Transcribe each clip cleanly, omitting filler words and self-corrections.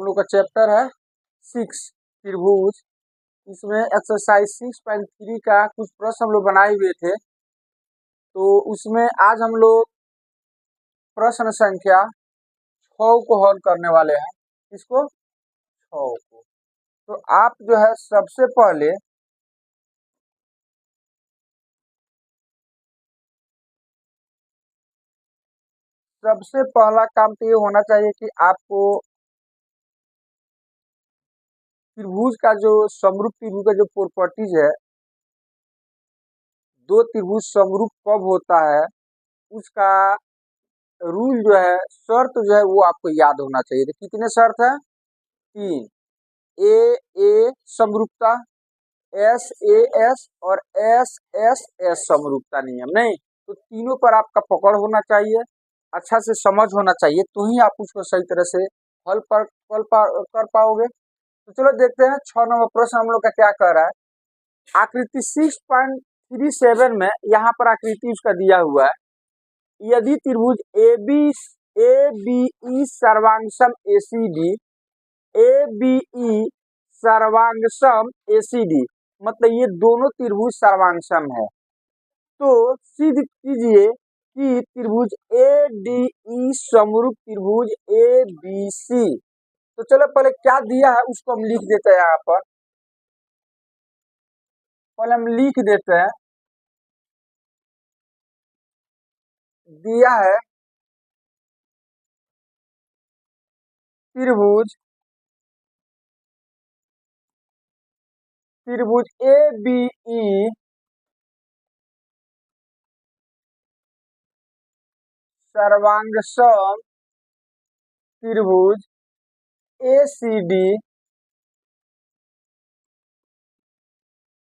हम लोग का चैप्टर है 6 त्रिभुज। इसमें एक्सरसाइज 6.3 का कुछ प्रश्न हम लोग बनाए हुए थे, तो उसमें आज हम लोग प्रश्न संख्या 6 को हल करने वाले हैं। इसको 6 को, तो आप जो है सबसे पहला काम तो ये होना चाहिए कि आपको त्रिभुज का जो समरूप त्रिभुज का जो प्रॉपर्टीज है, दो त्रिभुज समरूप कब होता है उसका रूल जो है, शर्त जो है वो आपको याद होना चाहिए। तो कितने शर्त है? 3। ए समरूपता, एस ए एस और एस एस एस समरूपता नियम। नहीं तो तीनों पर आपका पकड़ होना चाहिए, अच्छा से समझ होना चाहिए, तो ही आप उसको सही तरह से कर पाओगे। तो चलो देखते हैं 6 नंबर प्रश्न हम लोग का क्या कह रहा है। आकृति 6.37 में यहाँ पर आकृति उसका दिया हुआ है। यदि त्रिभुज ए बी ई सर्वांगसम एसीडी, ए बी ई सर्वांगसम एसीडी, मतलब ये दोनों त्रिभुज सर्वांगसम है, तो सिद्ध कीजिए कि त्रिभुज ए डी ई समरूप त्रिभुज ए बी सी। तो चलो पहले क्या दिया है उसको हम लिख देते हैं। यहाँ पर पहले हम लिख देते हैं, दिया है त्रिभुज ए बी ई सर्वांगसम त्रिभुज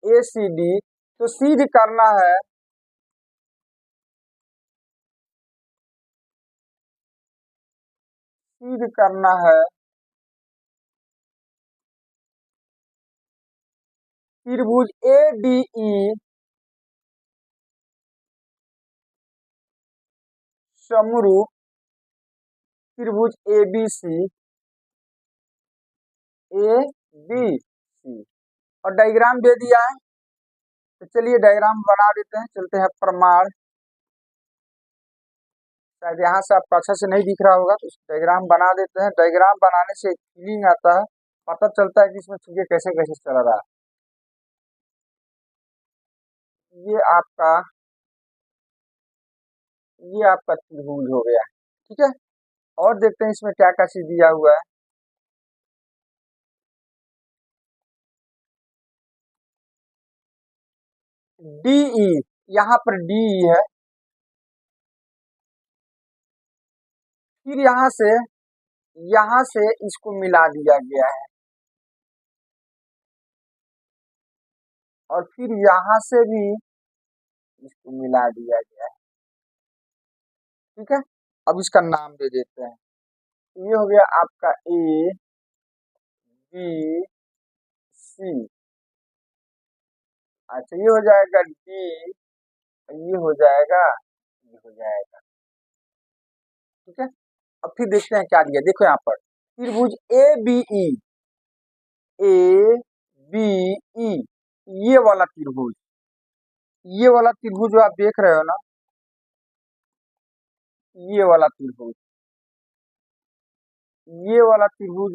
एसीडी तो सिद्ध करना है त्रिभुज ए डी ई समरूप त्रिभुज ए बी सी और डायग्राम दे दिया है। तो चलिए डायग्राम बना देते हैं, चलते हैं प्रमाण। शायद यहाँ से आपको अच्छा से नहीं दिख रहा होगा, तो डायग्राम बना देते हैं। डायग्राम बनाने से एक फीलिंग आता है, पता चलता है कि इसमें चीजें कैसे कैसे चल रहा है। ये आपका त्रिभुज हो गया, ठीक है। और देखते हैं इसमें क्या क्या चीज दिया हुआ है। डीई, यहाँ पर डीई है, फिर यहाँ से इसको मिला दिया गया है, और फिर यहाँ से भी इसको मिला दिया गया है, ठीक है। अब इसका नाम दे देते हैं। ये हो गया आपका ए बी सी। अच्छा, ये हो जाएगा डी, ये हो जाएगा, ये हो जाएगा, ठीक है। अब फिर देखते हैं क्या दिया। देखो यहाँ पर त्रिभुज ए बी ई, ये वाला त्रिभुज जो आप देख रहे हो ना, ये वाला त्रिभुज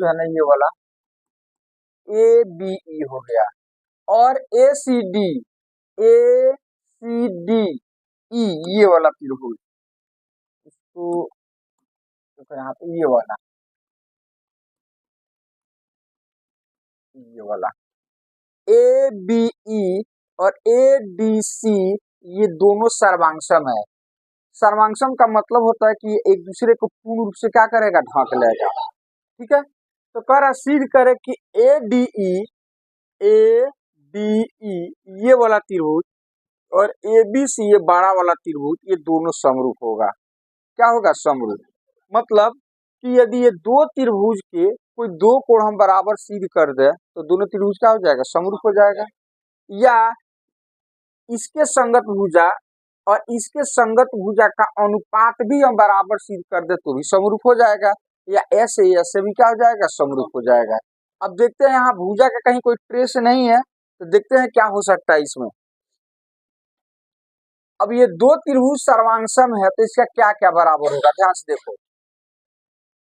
है ना, ये वाला ए बी ई हो गया। और ए सी डी ई, ये वाला त्रिभुज, इसको देखो यहाँ पे, ये वाला ए बी ई और ए डी सी, ये दोनों सर्वांगसम है। सर्वांगसम का मतलब होता है कि एक दूसरे को पूर्ण रूप से क्या करेगा, ढक लेगा, ठीक है। तो कह रहा सिद्ध करे कि ए डी ई ये वाला त्रिभुज और ए बी सी ये बड़ा वाला त्रिभुज, ये दोनों समरूप होगा। क्या होगा? समरूप। मतलब कि यदि ये दो त्रिभुज के कोई दो कोण हम बराबर सिद्ध कर दे तो दोनों त्रिभुज क्या हो जाएगा? समरूप हो जाएगा। या इसके संगत भुजा और इसके संगत भुजा का अनुपात भी हम बराबर सिद्ध कर दे तो भी समरूप हो जाएगा। या एस ए एस से भी क्या हो जाएगा, समरूप हो जाएगा। अब देखते हैं यहाँ भुजा का कहीं कोई ट्रेस नहीं है, तो देखते हैं क्या हो सकता है इसमें। अब ये दो त्रिभुज सर्वांगसम है, तो इसका क्या क्या बराबर होगा, ध्यान से देखो।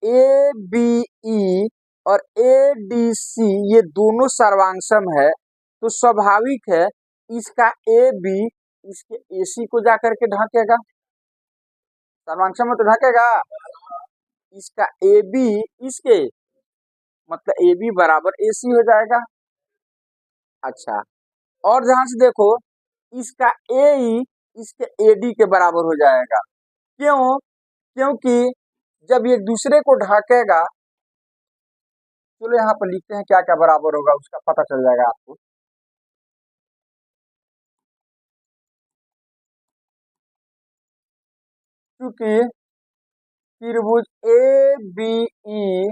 ए बी ई और ए डी सी ये दोनों सर्वांगसम है, तो स्वाभाविक है इसका ए बी इसके ए सी को जाकर के ढकेगा, सर्वांगसम में तो ढकेगा। इसका ए बी इसके मतलब ए बी बराबर ए सी हो जाएगा। अच्छा, और ध्यान से देखो, इसका ए ई इसके ए डी के बराबर हो जाएगा। क्यों? क्योंकि जब ये दूसरे को ढकेगा, चलो यहाँ पर लिखते हैं क्या क्या बराबर होगा, उसका पता चल जाएगा आपको। क्योंकि त्रिभुज ए बी ई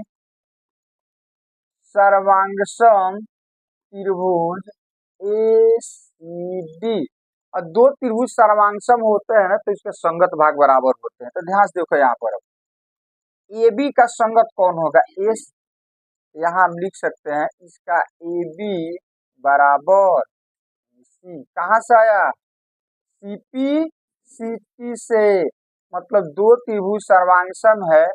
सर्वांगसम त्रिभुज ए सी डी, और दो त्रिभुज सर्वांगसम होते हैं तो इसके संगत भाग बराबर होते हैं। तो ध्यान से देखो यहाँ पर ए बी का संगत कौन होगा, एस, यहाँ हम लिख सकते हैं इसका ए बी बराबर सी, कहाँ से आया, सीपी सीपी से, मतलब दो त्रिभुज सर्वांगसम है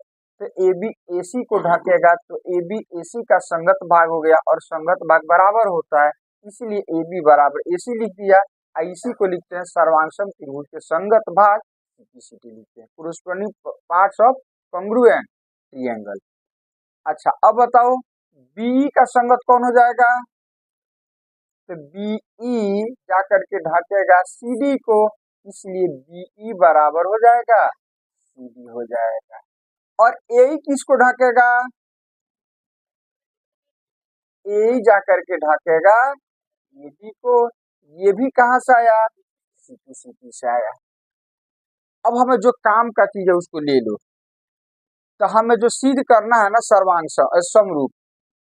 तो ए बी ए सी को ढकेगा, तो ए बी ए सी का संगत भाग हो गया, और संगत भाग बराबर होता है, इसलिए ए बी बराबर ए सी लिख दिया। इसी को लिखते हैं सर्वांगसम त्रिभुज के संगत भाग, सीपी लिखते हैं, corresponding parts of congruent triangle. अच्छा, अब बताओ बी का संगत कौन हो जाएगा, तो बीई जाकर के ढकेगा सीडी को, इसलिए बीई बराबर हो जाएगा सीडी हो जाएगा। और ए किसको ढकेगा, ए जाकर के ढकेगा एडी को, ये भी कहां से आया, सीपी सीपी से आया। अब हमें जो काम का चीज है उसको ले लो, तो हमें जो सिद्ध करना है ना सर्वांग समरूप,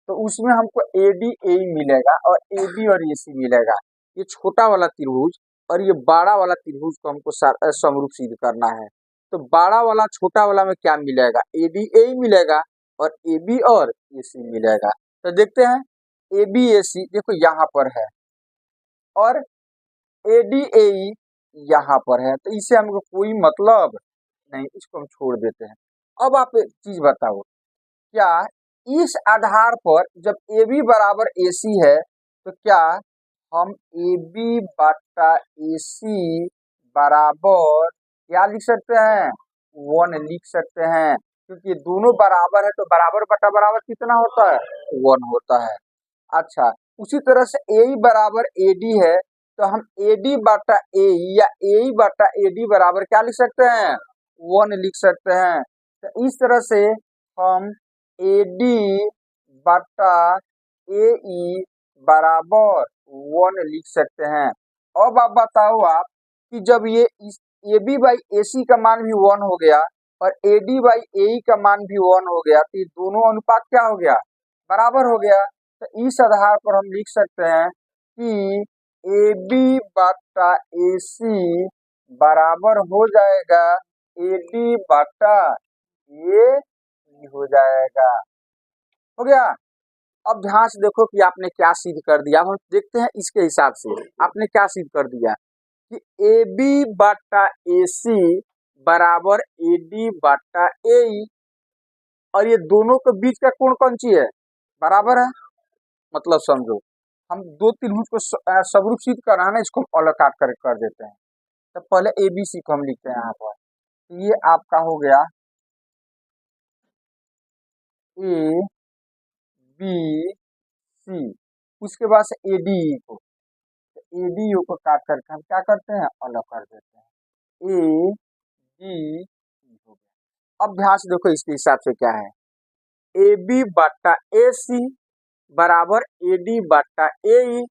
तो उसमें हमको ए डी ए मिलेगा और ए बी और ए सी मिलेगा। ये छोटा वाला त्रिभुज और ये बड़ा वाला त्रिभुज को हमको समरूप सिद्ध करना है। तो बड़ा वाला छोटा वाला में क्या मिलेगा, ए डी ए मिलेगा और ए बी और ए सी मिलेगा। तो देखते हैं ए बी ए सी देखो यहाँ पर है, और ए डी ए यहाँ पर है, तो इससे हमको कोई मतलब नहीं, इसको हम छोड़ देते हैं। अब आप एक चीज बताओ, क्या इस आधार पर जब ए बी बराबर ए सी है, तो क्या हम ए बी बटा ए सी बराबर क्या लिख सकते हैं, 1 लिख सकते हैं, क्योंकि दोनों बराबर है, तो बराबर बटा बराबर कितना होता है, 1 होता है। अच्छा, उसी तरह से ए बराबर ए डी है, तो हम ए डी बटा ए या ए बटा ए डी बराबर क्या लिख सकते हैं, 1 लिख सकते हैं। तो इस तरह से हम ए डी बटा ए ई बराबर 1 लिख सकते हैं। अब आप बताओ आप कि जब ये ए बी बाई ए सी का मान भी 1 हो गया और ए डी बाई ए ई का मान भी 1 हो गया, तो ये दोनों अनुपात क्या हो गया, बराबर हो गया। तो इस आधार पर हम लिख सकते हैं कि ए बी बटा ए सी बराबर हो जाएगा ए डी बटा ए ई हो जाएगा। हो गया। अब ध्यान से देखो कि आपने क्या सिद्ध कर दिया, हम देखते हैं इसके हिसाब से आपने क्या सिद्ध कर दिया कि ए बी बटा ए सी बराबर ए डी बटा ए ई, और ये दोनों के बीच का कोण कौन सी है, बराबर है। मतलब समझो हम दो त्रिभुज को समरूप सिद्ध करना है ना, इसको अलग काट कर देते हैं। तो पहले ए बी सी को हम लिखते हैं यहाँ पर, तो ये आपका हो गया ए बी सी, उसके बाद से ए डी को, ए डी को काट करके हम क्या करते हैं, अलग कर देते हैं, ए डी हो गया। अब ध्यान से देखो इसके हिसाब से क्या है, ए बी बटा ए सी बराबर ए डी बटा ए ई,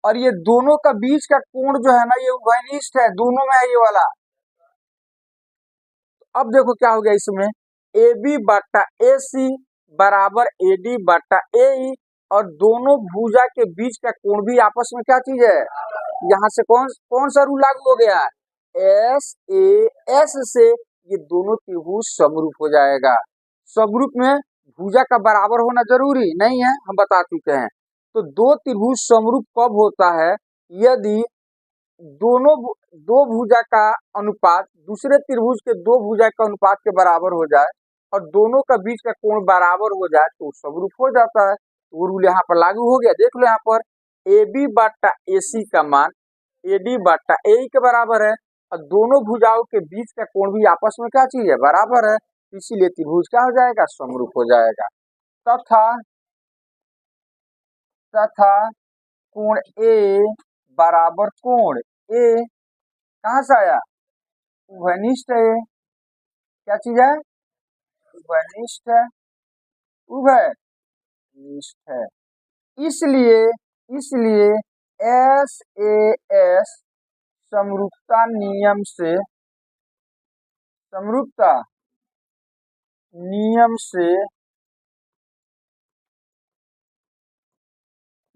और ये दोनों का बीच का कोण जो है ना, ये उभयनिष्ठ है, दोनों में है ये वाला। तो अब देखो क्या हो गया इसमें, ए बी बटा ए सी बराबर ए डी बटा ए ई, और दोनों भुजा के बीच का कोण भी आपस में क्या चीज है, यहाँ से कौन कौन सा रूल लागू हो गया, एस ए एस से ये दोनों त्रिभुज समरूप हो जाएगा। समरूप में भुजा का बराबर होना जरूरी नहीं है, हम बता चुके हैं। तो दो त्रिभुज समरूप कब होता है? यदि दो भुजा का अनुपात दूसरे त्रिभुज के दो भुजा का अनुपात के बराबर हो जाए और दोनों का बीच का कोण बराबर हो जाए तो समरूप हो जाता है। वो रूल यहाँ पर लागू हो गया। देख लो यहाँ पर ए बी बटा ए सी का मान ए डी बटा ए के बराबर है और दोनों भुजाओं के बीच का कोण भी आपस में क्या चीज है? बराबर है। इसीलिए त्रिभुज क्या हो जाएगा? समरूप हो जाएगा। तथा तथा कोण ए बराबर कोण ए कहाँ से आया? उभयनिष्ठ है। क्या चीज है? उभयनिष्ठ है। उभयनिष्ठ है। इसलिए इसलिए एस ए एस समरूपता नियम से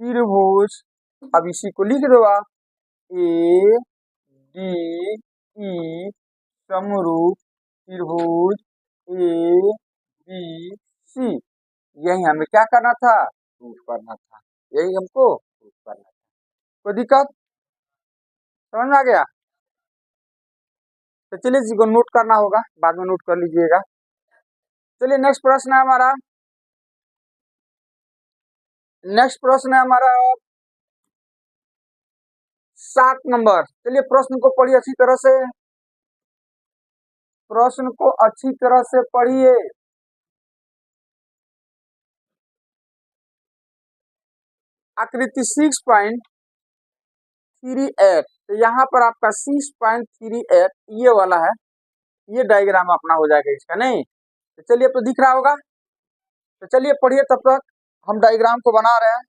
त्रिभुज, अब इसी को लिख दो आप, ए डी ई समरूप त्रिभुज ए बी सी। यही हमें क्या करना था? प्रूफ करना था। यही हमको प्रूफ करना था। कोई दिक्कत समझ में आ गया? तो चलिए जी को नोट करना होगा, बाद में नोट कर लीजिएगा। चलिए नेक्स्ट प्रश्न है हमारा 7 नंबर। चलिए प्रश्न को पढ़िए अच्छी तरह से, प्रश्न को अच्छी तरह से पढ़िए। आकृति 6.38, तो यहाँ पर आपका 6.38 ये वाला है, ये डायग्राम अपना हो जाएगा इसका, नहीं? तो चलिए, तो दिख रहा होगा। तो चलिए पढ़िए, तब तक हम डायग्राम को बना रहे हैं,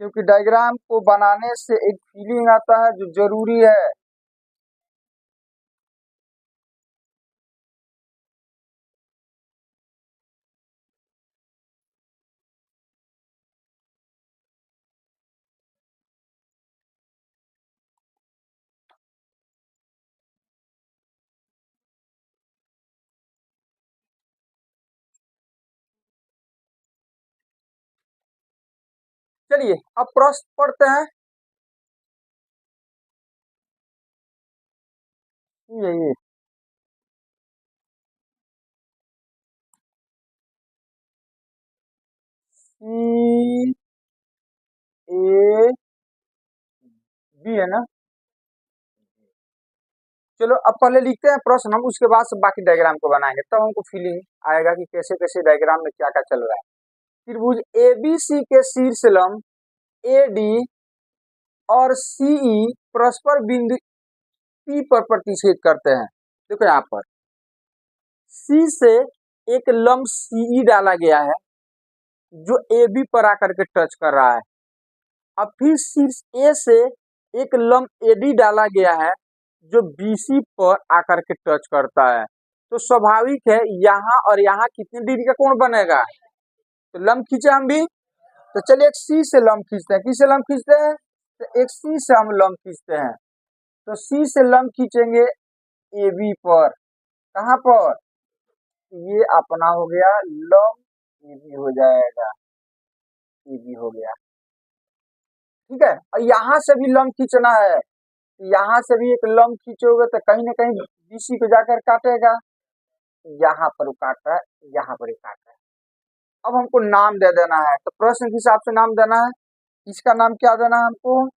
क्योंकि डायग्राम को बनाने से एक फीलिंग आता है जो जरूरी है। चलिए अब प्रश्न पढ़ते हैं। ये सी ए बी है ना? चलो अब पहले लिखते हैं प्रश्न हम, उसके बाद से बाकी डायग्राम को बनाएंगे, तब हमको फीलिंग आएगा कि कैसे कैसे डायग्राम में क्या क्या चल रहा है। त्रिभुज ए बी सी के शीर्ष लंब ए डी और सीई परस्पर बिंदु पी पर प्रतिच्छेद करते हैं। देखो यहाँ पर सी से एक लंब सीई डाला गया है जो ए बी पर आकर के टच कर रहा है। अब फिर शीर्ष ए से एक लंब एडी डाला गया है जो बीसी पर आकर के टच करता है। तो स्वाभाविक है यहाँ और यहाँ कितने डिग्री का कोण बनेगा? तो लंब खींचे हम भी, तो चलिए एक सी से लंब खींचते हैं। किससे लंब खींचते हैं? तो एक सी से हम लंब खींचते हैं। तो सी से लंब खींचेंगे ए बी पर। कहाँ पर? ये अपना हो गया लंब ए बी हो जाएगा, ए बी हो गया, ठीक है। और यहाँ से भी लंब खींचना है, यहाँ से भी एक लंब खींचोगे तो कहीं ना कहीं बीसी को जाकर काटेगा। यहाँ पर काट रहा है, यहाँ पर काट रहा है। अब हमको नाम दे देना है, तो प्रश्न के हिसाब से नाम देना है। इसका नाम क्या देना है हमको?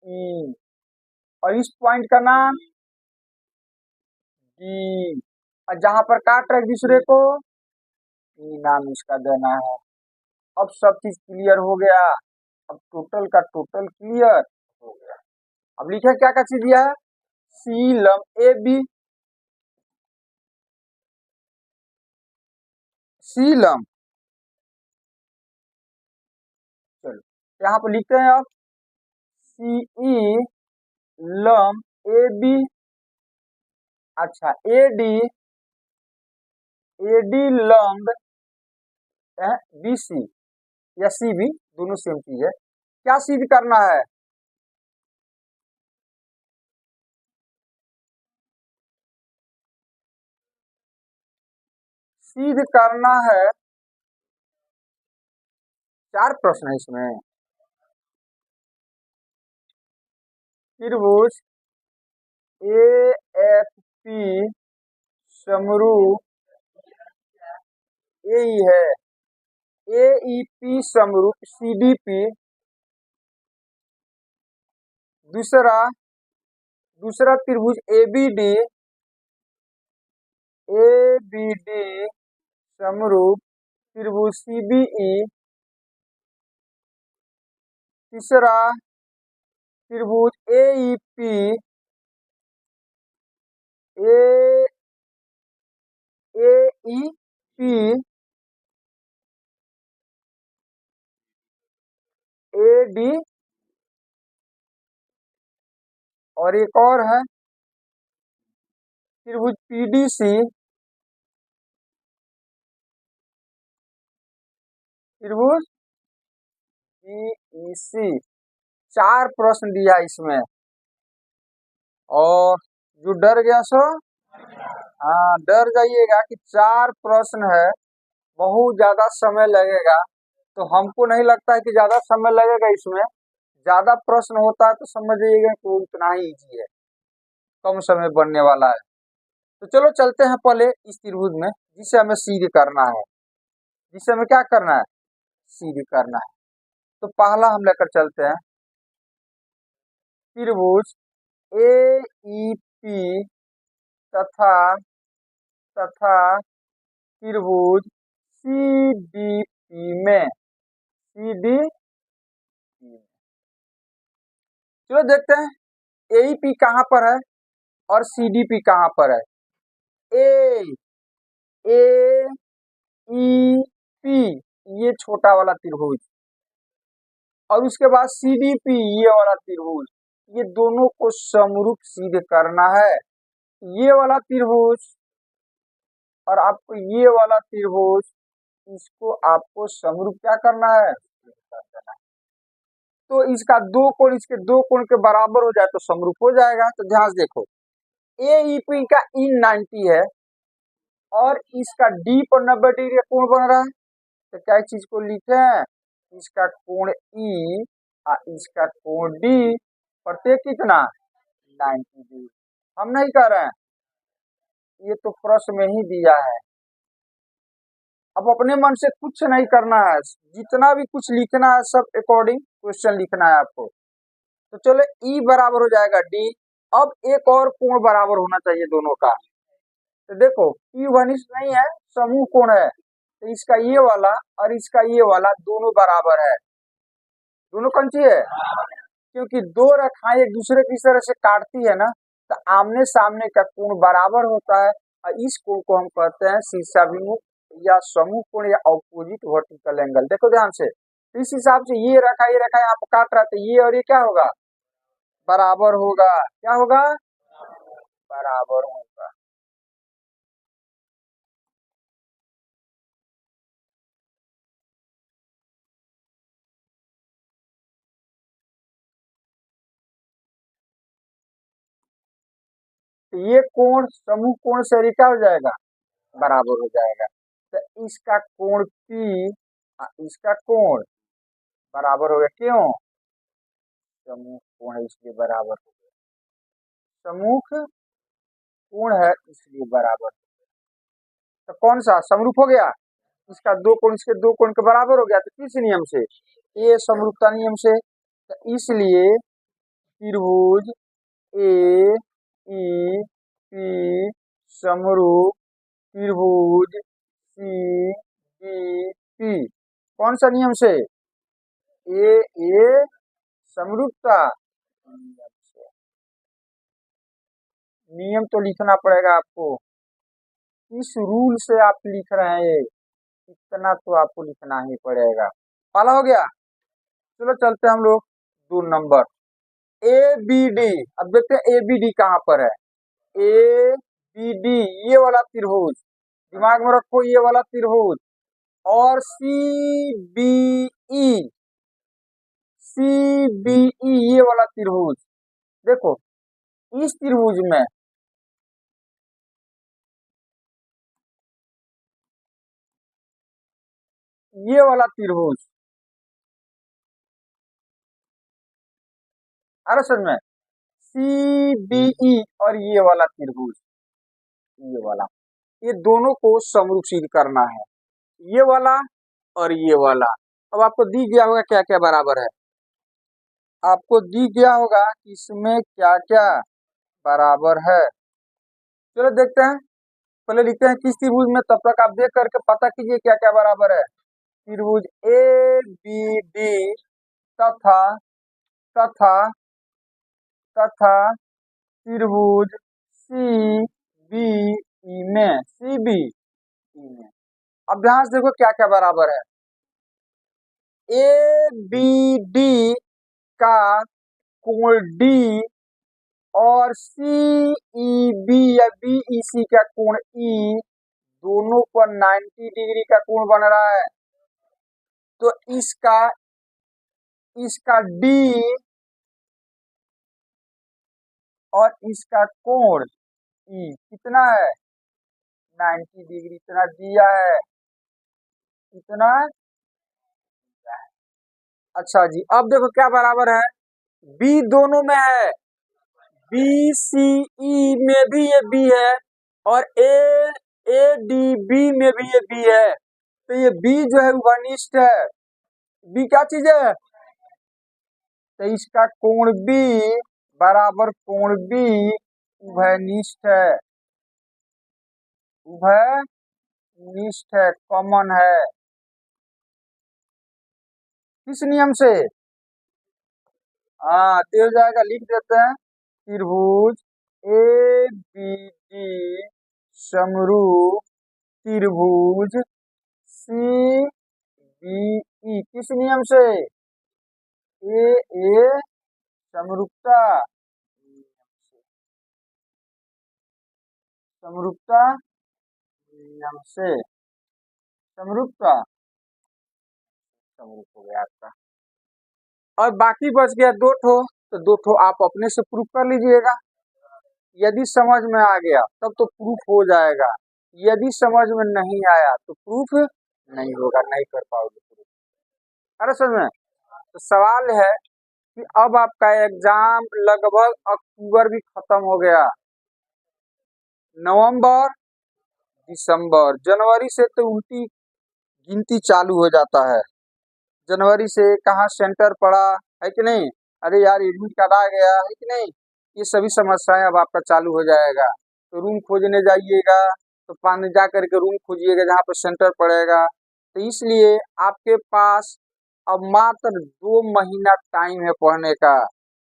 ई। और इस पॉइंट का नाम डी। और जहां पर काट रहे दूसरे को ई नाम इसका देना है। अब सब चीज क्लियर हो गया। अब टोटल का टोटल क्लियर हो गया। अब लिखे क्या क्या चीज दिया है? सी लंब ए बी, सी लंब, चलो यहाँ पर लिखते हैं अब सी ई लंब ए बी। अच्छा ए डी लंब बी सी या सी बी, दोनों सेम चीज है। क्या सिद्ध करना है? सिद्ध करना है, 4 प्रश्न है इसमें। त्रिभुज ए एफ पी समरूप यही है, ए ई पी समरूप सी डी पी। दूसरा त्रिभुज ए बी डी समरूप त्रिभुज सी बी ई। तीसरा त्रिभुज A E P A E P A D, और एक और है त्रिभुज पी डी सी, त्रिभुज पीईसी। 4 प्रश्न दिया इसमें, और जो डर गया सो हाँ डर जाइएगा कि 4 प्रश्न है, बहुत ज्यादा समय लगेगा। तो हमको नहीं लगता है कि ज्यादा समय लगेगा इसमें। ज्यादा प्रश्न होता है तो समझ जाइएगा कि वो उतना ही इजी है, कम समय बनने वाला है। तो चलो चलते हैं पहले इस त्रिभुज में, जिसे हमें सिद्ध करना है, जिसे हमें क्या करना है, सिद्ध करना है। तो पहला हम लेकर चलते हैं त्रिभुज ए ई पी तथा त्रिभुज सी डी पी में, सी डी पी। चलो देखते हैं ए ई पी कहाँ पर है और सी डी पी कहाँ पर है। ए ए ई पी ये छोटा वाला त्रिभुज, और उसके बाद सी डी पी ये वाला त्रिभुज, ये दोनों को समरूप सिद्ध करना है। ये वाला त्रिभुज और आपको ये वाला त्रिभुज, इसको आपको समरूप क्या करना है, तो इसका 2 कोण इसके 2 कोण के बराबर हो जाए तो समरूप हो जाएगा। तो ध्यान से देखो, ए ई पी का इन 90 है और इसका डी पर 90 डिग्री का कोण बन रहा है। तो क्या चीज को लिखे हैं, इसका कोण ई और इसका कोण डी, प्रत्येक कितना 90 डिग्री। हम नहीं कर रहे हैं, ये तो प्रश्न में ही दिया है। अब अपने मन से कुछ नहीं करना है, जितना भी कुछ लिखना है सब अकॉर्डिंग क्वेश्चन लिखना है आपको। तो चलो ई बराबर हो जाएगा डी। अब एक और कोण बराबर होना चाहिए दोनों का। तो देखो ई वनिष्ठ नहीं है, समूह कोण है, तो इसका ये वाला और इसका ये वाला दोनों बराबर है। दोनों कौन सी है, क्योंकि 2 रेखाएं एक दूसरे की तरह से काटती है ना, तो आमने सामने का कोण बराबर होता है, और इस कोण को हम कहते हैं शीर्षाभिमुख या समूह कोण या ऑपोजिट वर्टिकल एंगल। देखो ध्यान से, इस हिसाब से ये रेखा यहाँ पर काट रहा है, तो ये और ये क्या होगा, बराबर होगा। क्या होगा, बराबर होगा। तो ये कोण समूह कोण से क्या हो जाएगा, बराबर हो जाएगा। तो इसका कोण P इसका कोण बराबर हो गया। क्यों, समूह कोण है इसलिए बराबर हो गया, समूह कोण है इसलिए बराबर। तो कौन सा समरूप हो गया, इसका 2 कोण इसके 2 कोण के बराबर हो गया। तो किस नियम से, ये समरूपता नियम से। तो इसलिए त्रिभुज ए ई पी समरूप त्रिभुज सी डी पी, कौन सा नियम से, ए समरूपता नियम से। नियम तो लिखना पड़ेगा आपको, इस रूल से आप लिख रहे हैं, इतना तो आपको लिखना ही पड़ेगा। पाला हो गया। चलो चलते हम लोग 2 नंबर ए बी डी। अब देखते हैं ए बी डी कहाँ पर है। ए बी डी ये वाला त्रिभुज, दिमाग में रखो ये वाला त्रिभुज, और सी बी ई ये वाला त्रिभुज। देखो इस त्रिभुज में ये वाला त्रिभुज, अरे सर में CBE और ये वाला त्रिभुज, ये वाला, ये दोनों को समरूप सिद्ध करना है, ये वाला और ये वाला। अब आपको दी गया होगा क्या क्या बराबर है, आपको दी गया होगा कि इसमें क्या क्या बराबर है। चलो देखते हैं, पहले लिखते हैं किस त्रिभुज में, तब तक आप देख करके पता कीजिए क्या क्या बराबर है। त्रिभुज ABD तथा तथा तथा त्रिभुज CBE में, CBE में अब ध्यान से देखो क्या क्या बराबर है। ABD का कोण D और CEB या BEC का कोण E, दोनों पर 90 डिग्री का कोण बन रहा है। तो इसका D और इसका कोण E कितना है, 90 डिग्री, इतना दिया है, इतना दिया है। अच्छा जी, अब देखो क्या बराबर है, B दोनों में है, BCE में भी ये B है और ADB में भी ये B है। तो ये B जो है उभयनिष्ठ है। B क्या चीज है, तो इसका कोण B बराबर कोण B उभयनिष्ठ है, उभयनिष्ठ है, कॉमन है। किस नियम से, हाँ तो हो जाएगा, लिख देते हैं त्रिभुज ABD समरूप त्रिभुज CBE किस नियम से, ए समरूपता, समरूपता नियम से, समरूपता, समरूप हो गया आपका। और बाकी बच गया दो ठो, तो दो ठो आप अपने से प्रूफ कर लीजिएगा। यदि समझ में आ गया तब तो प्रूफ हो जाएगा, यदि समझ में नहीं आया तो प्रूफ नहीं होगा, नहीं कर पाओगे प्रूफ। अरे समझ में, तो सवाल है कि अब आपका एग्जाम लगभग अक्टूबर भी खत्म हो गया, नवंबर, दिसंबर, जनवरी से तो उल्टी गिनती चालू हो जाता है। जनवरी से कहाँ सेंटर पड़ा है कि नहीं, अरे यार एडमिट कार्ड आ गया है कि नहीं, ये सभी समस्याएं अब आपका चालू हो जाएगा। तो रूम खोजने जाइएगा तो पानी जा करके रूम खोजिएगा जहाँ पर सेंटर पड़ेगा। तो इसलिए आपके पास अब मात्र 2 महीना टाइम है पढ़ने का,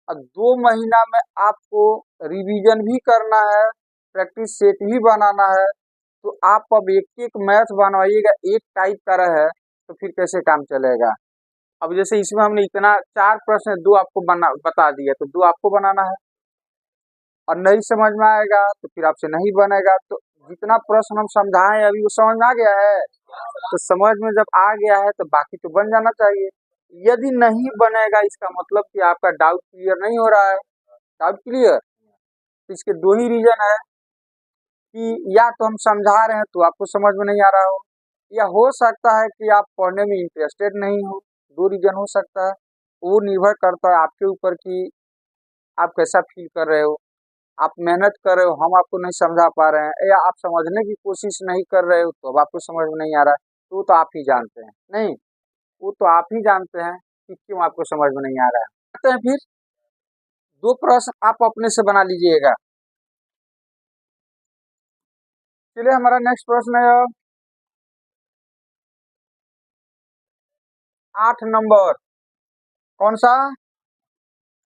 और 2 महीना में आपको रिवीजन भी करना है, प्रैक्टिस सेट भी बनाना है। तो आप अब एक एक मैथ बनवाइएगा, एक टाइप का रहे तो फिर कैसे काम चलेगा। अब जैसे इसमें हमने इतना 4 प्रश्न 2 आपको बता दिया, तो 2 आपको बनाना है, और नहीं समझ में आएगा तो फिर आपसे नहीं बनेगा। तो जितना प्रश्न हम समझाएं अभी वो समझ में आ गया है, तो समझ में जब आ गया है तो बाकी तो बन जाना चाहिए। यदि नहीं बनेगा इसका मतलब कि आपका डाउट क्लियर नहीं हो रहा है। डाउट क्लियर, तो इसके 2 ही रीजन है कि या तो हम समझा रहे हैं तो आपको समझ में नहीं आ रहा हो, या हो सकता है कि आप पढ़ने में इंटरेस्टेड नहीं हो। 2 रीजन हो सकता है, वो निर्भर करता है आपके ऊपर कि आप कैसा फील कर रहे हो। आप मेहनत कर रहे हो, हम आपको नहीं समझा पा रहे हैं, या आप समझने की कोशिश नहीं कर रहे हो तो अब आपको समझ में नहीं आ रहा है, तो वो तो आप ही जानते हैं, नहीं वो तो आप ही जानते हैं कि क्यों आपको समझ में नहीं आ रहा है। आते हैं फिर 2 प्रश्न आप अपने से बना लीजिएगा। चलिए हमारा नेक्स्ट प्रश्न है 8 नंबर। कौन सा,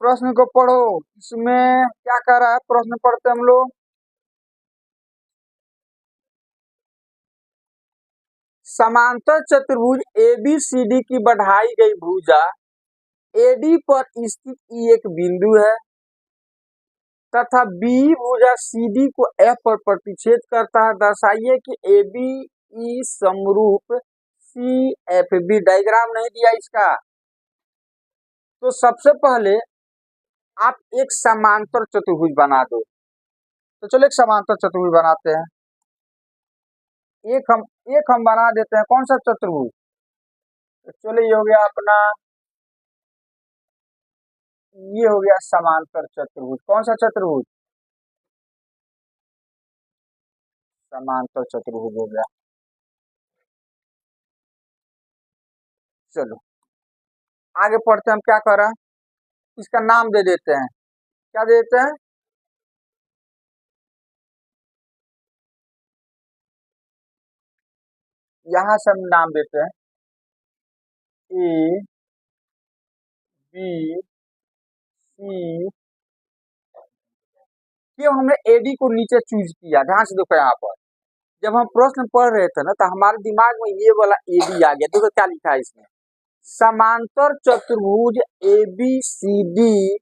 प्रश्न को पढ़ो, इसमें क्या कह रहा है, प्रश्न पढ़ते हम लोग। समांतर चतुर्भुज ABCD की बढ़ाई गई भुजा AD पर स्थित E एक बिंदु है तथा B भुजा CD को F पर प्रतिच्छेद करता है। दर्शाइए कि ABE समरूप CFB। डायग्राम नहीं दिया इसका, तो सबसे पहले आप एक समांतर चतुर्भुज बना दो। तो चलो एक समांतर चतुर्भुज बनाते हैं। एक हम बना देते हैं, कौन सा चतुर्भुज, तो चलो ये हो गया अपना, ये हो गया समांतर चतुर्भुज। कौन सा चतुर्भुज? समांतर चतुर्भुज हो गया। चलो आगे पढ़ते हैं, हम क्या कर रहे हैं, इसका नाम दे देते हैं। क्या दे देते हैं? यहां से हम नाम देते हैं ए बी सी। क्यों हमने एडी को नीचे चूज किया? ध्यान से देखो यहाँ पर, जब हम प्रश्न पढ़ रहे थे ना, तो हमारे दिमाग में ये वाला एडी आ गया। देखो क्या लिखा है इसमें, समांतर चतुर्भुज ए बी सी डी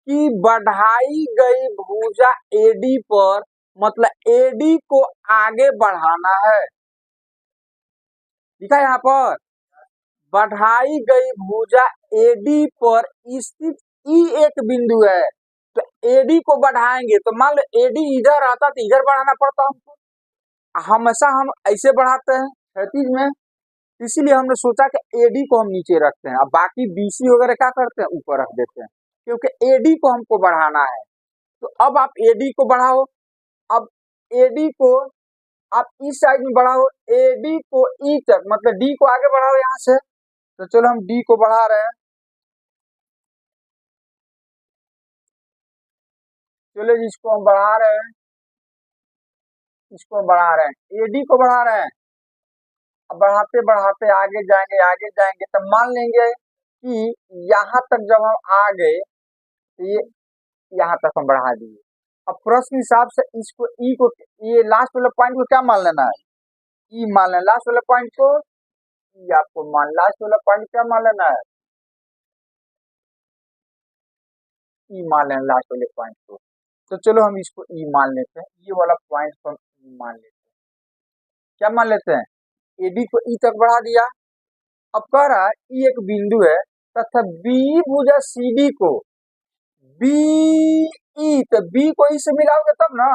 की बढ़ाई गई भुजा एडी पर, मतलब एडी को आगे बढ़ाना है। लिखा है यहाँ पर, बढ़ाई गई भुजा एडी पर स्थित ई एक बिंदु है। तो एडी को बढ़ाएंगे तो मान लो एडी इधर आता तो इधर बढ़ाना पड़ता हमको, हमेशा हम ऐसे बढ़ाते हैं क्षैतिज में, इसीलिए हमने सोचा कि एडी को हम नीचे रखते हैं, अब बाकी बीसी वगैरह क्या करते हैं, ऊपर रख देते हैं, क्योंकि एडी को हमको बढ़ाना है। तो अब आप एडी को बढ़ाओ, अब एडी को आप इस साइड में बढ़ाओ, एडी को ई तक, मतलब डी को आगे बढ़ाओ यहाँ से। तो चलो हम डी को बढ़ा रहे हैं, चलो इसको हम बढ़ा रहे हैं, इसको बढ़ा रहे हैं, एडी को बढ़ा रहे हैं। अब बढ़ाते बढ़ाते आगे जाएंगे तब मान लेंगे कि यहाँ तक जब हम आ गए तो ये यहाँ तक हम बढ़ा दिए। अब प्रश्न हिसाब से इसको ई को, ये लास्ट वाले पॉइंट को क्या मान लेना है, ई मान लेना, लास्ट वाले पॉइंट को ई आपको मान, लास्ट वाला पॉइंट क्या मान लेना है, ई मान लेना लास्ट वाले पॉइंट को। तो चलो हम इसको ई मान लेते हैं, ये वाला पॉइंट को हम ई मान लेते हैं। क्या मान लेते हैं, एडी को ई तक बढ़ा दिया। अब कह रहा है ई एक बिंदु है तथा बी भुजा सीडी को, बी ई, तो बी को ई से मिलाओगे तब ना,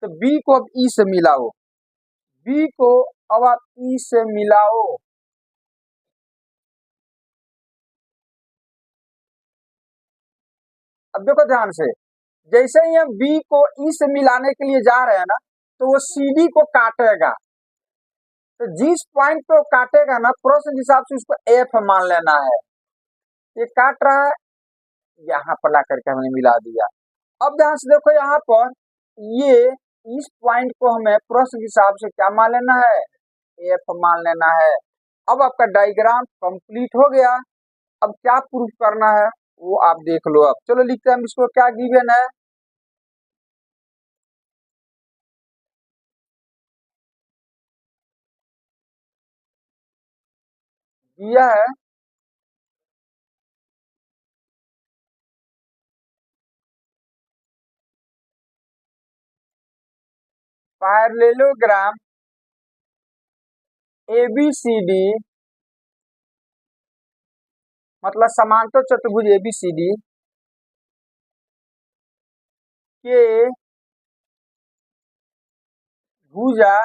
तो बी को अब ई से मिलाओ, बी को अब आप ई से मिलाओ। अब देखो ध्यान से, जैसे ही हम बी को ई से मिलाने के लिए जा रहे हैं ना, तो वो सीडी को काटेगा, तो जिस पॉइंट पे काटेगा ना, प्रश्न के हिसाब से उसको एफ मान लेना है। ये काट रहा है, यहाँ पर ला करके हमने मिला दिया। अब ध्यान से देखो यहाँ पर, ये इस पॉइंट को हमें प्रश्न के हिसाब से क्या मान लेना है, एफ मान लेना है। अब आपका डायग्राम कंप्लीट हो गया। अब क्या प्रूफ करना है वो आप देख लो। अब चलो लिखते हैं हम इसको, क्या गिवन है, दिया है पैरेललोग्राम एबीसीडी, मतलब समांतर चतुर्भुज एबीसीडी के भुजा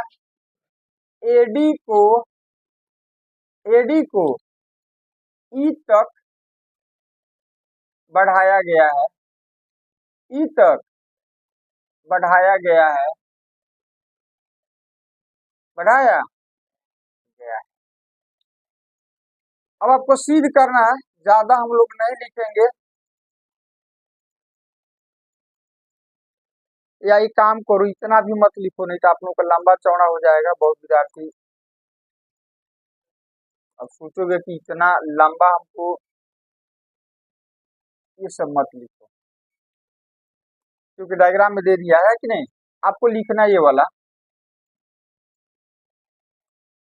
एडी को, एडी को ई तक बढ़ाया गया है, ई तक बढ़ाया गया है, बढ़ाया गया है। अब आपको सिद्ध करना है, ज्यादा हम लोग नहीं लिखेंगे, या एक काम करो, इतना भी मत लिखो, नहीं तो आप लोगों का लंबा चौड़ा हो जाएगा। बहुत विद्यार्थी अब सोचोगे कि इतना लंबा हमको, ये सब मत लिखो, क्योंकि डायग्राम में दे दिया है कि नहीं, आपको लिखना ये वाला,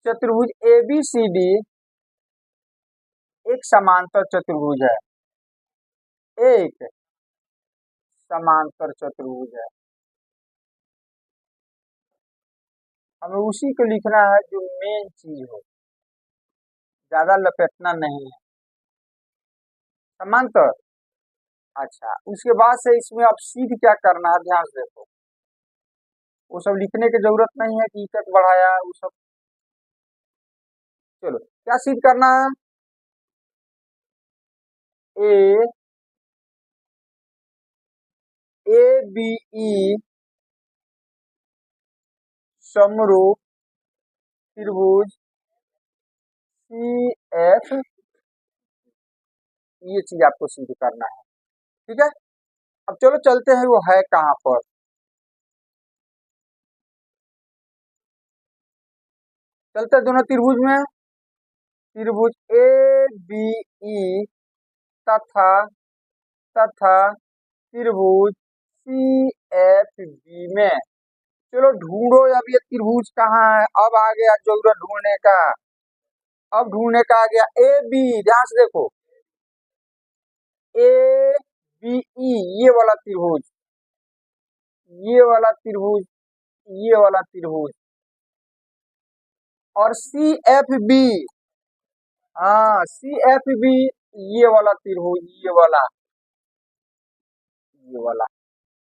चतुर्भुज एबीसीडी एक समांतर चतुर्भुज है, एक समांतर चतुर्भुज है। हमें उसी को लिखना है जो मेन चीज हो, ज्यादा लपेटना नहीं है, समांतर। अच्छा, उसके बाद से इसमें अब सीध क्या करना है, ध्यान से देखो, वो सब लिखने की जरूरत नहीं है कि तक बढ़ाया वो सब, चलो क्या सिद्ध करना है, ए बी ई समरूप त्रिभुज सी एफ, ये चीज आपको सिद्ध करना है। ठीक है, अब चलो चलते हैं वो है कहाँ पर। चलते हैं दोनों त्रिभुज में, त्रिभुज ए बी ई तथा तथा त्रिभुज सी एफ बी में। चलो ढूंढो अब ये त्रिभुज कहाँ है। अब आ गया जरूरत ढूंढने का, अब ढूंढने का आ गया ए बी, ध्यान से देखो, ए बी ई ये वाला त्रिभुज, ये वाला त्रिभुज, ये वाला त्रिभुज, और सी एफ बी, हाँ सी एफ बी ये वाला त्रिभुज, ये वाला, ये वाला,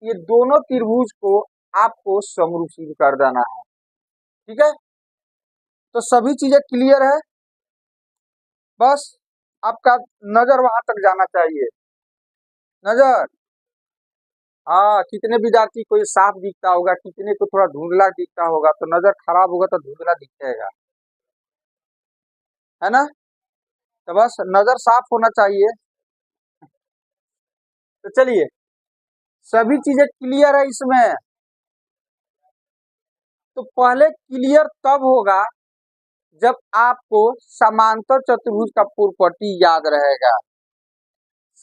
ये दोनों त्रिभुज को आपको समरूप सिद्ध कर देना है। ठीक है, तो सभी चीजें क्लियर है, बस आपका नजर वहां तक जाना चाहिए। नजर, हाँ कितने विद्यार्थी को ये साफ दिखता होगा, कितने को थोड़ा धुंधला दिखता होगा, तो नजर खराब होगा तो धुंधला दिखेगा, है ना। तो बस नजर साफ होना चाहिए। तो चलिए, सभी चीजें क्लियर है इसमें। तो पहले क्लियर तब होगा जब आपको समांतर चतुर्भुज का प्रॉपर्टी याद रहेगा।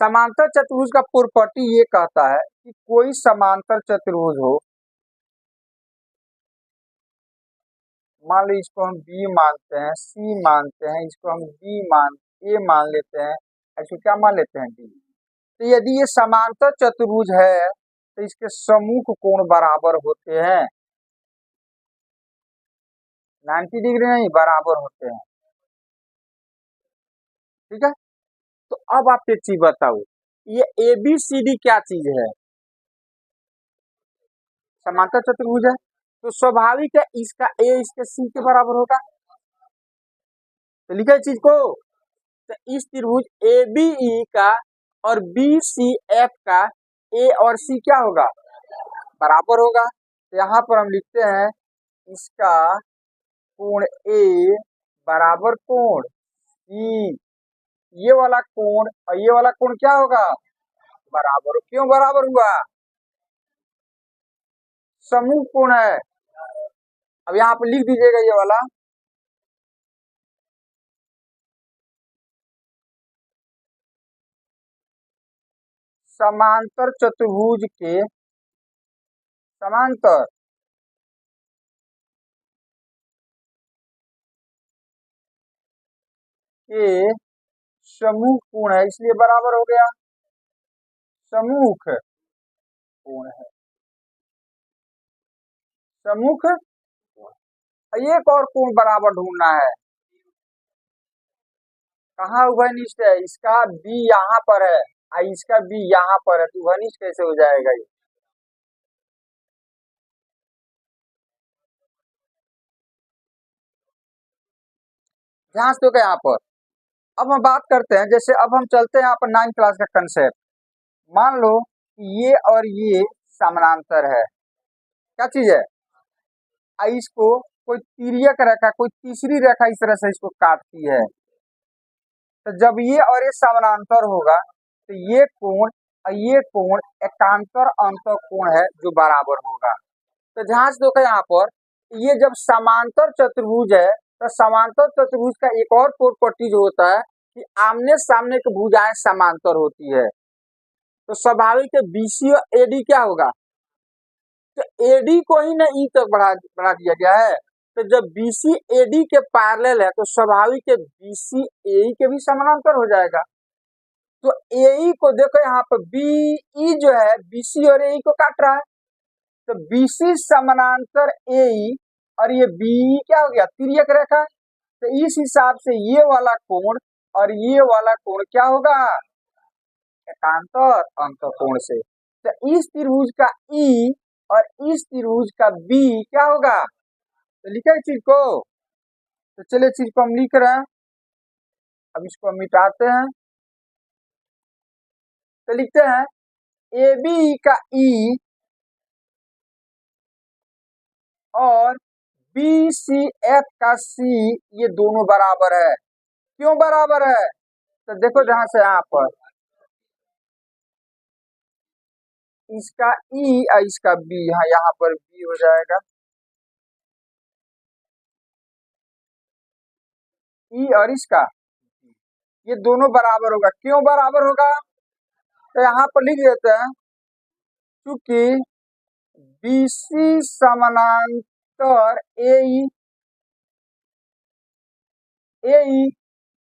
समांतर चतुर्भुज का प्रॉपर्टी ये कहता है कि कोई समांतर चतुर्भुज हो, मान लो इसको हम बी मानते हैं, सी मानते हैं, इसको हम ए मान लेते हैं, इसको क्या मान लेते हैं, डी। तो यदि ये समांतर चतुर्भुज है तो इसके सम्मुख कोण बराबर होते हैं, 90 डिग्री नहीं, बराबर होते हैं। ठीक है, तो अब आप एक चीज बताओ, ये ए बी सी डी क्या चीज है, समांतर चतुर्भुज है, तो स्वाभाविक है इसका ए इसके सी के बराबर होगा। तो लिखा इस चीज को, तो इस त्रिभुज ए बी ई का और बी सी एफ का ए और सी क्या होगा, बराबर होगा। तो यहाँ पर हम लिखते हैं इसका कोण ए बराबर कोण सी, ये वाला कोण और ये वाला कोण क्या होगा, बराबर। क्यों बराबर हुआ, समूह कोण है। अब यहाँ पर लिख दीजिएगा ये वाला, समांतर चतुर्भुज के समांतर के समूह कोण है, इसलिए बराबर हो गया, सम्मुख कोण है, सम्मुख। एक और कोण बराबर ढूंढना है, कहाँ उभयनिष्ठ है, इसका बी यहाँ पर है और इसका बी यहाँ पर है, तो उभयनिष्ठ कैसे हो जाएगा ये। ध्यान से यहाँ पर अब हम बात करते हैं, जैसे अब हम चलते हैं यहाँ पर 9th क्लास का कंसेप्ट। मान लो ये और ये समानांतर है, क्या चीज है, इसको कोई तिर्यक रेखा, कोई तीसरी रेखा इस तरह से इसको काटती है, तो जब ये और ये समानांतर होगा तो ये कोण और ये कोण एकांतर अंतर कोण है जो बराबर होगा। तो ध्यान से देखो यहाँ पर, ये जब समांतर चतुर्भुज है तो समांतर चतुर्भुज का एक और प्रॉपर्टी जो होता है कि आमने सामने की भुजाएं समांतर होती है, तो स्वाभाविक है बीसी और एडी क्या होगा, तो एडी को ही ना ई तक बढ़ा दिया गया है, तो जब बीसी एडी के पैरेलल है तो स्वाभाविक है बीसी एई के भी समानांतर हो जाएगा। तो एई को देखो यहाँ पर बीई जो है बीसी और एई को काट रहा है, तो बीसी समानांतर एई और ये बीई क्या हो गया, तिर्यक रेखा। तो इस हिसाब से ये वाला कोण और ये वाला कोण क्या होगा, एकांतर अंतर कोण से। तो इस त्रिभुज का ई और इस त्रिभुज का बी क्या होगा, तो लिखा इस चीज को, तो चलिए चीज को हम लिख रहे हैं, अब इसको हम मिटाते हैं। तो लिखते हैं ए बी का ई और बी सी एफ का सी, ये दोनों बराबर है। क्यों बराबर है? तो देखो जहां से यहाँ पर इसका ई और इसका बी, यहाँ पर बी हो जाएगा, ई और इसका, ये दोनों बराबर होगा। क्यों बराबर होगा? तो यहाँ पर लिख देते हैं क्योंकि बीसी समानांतर ए ई,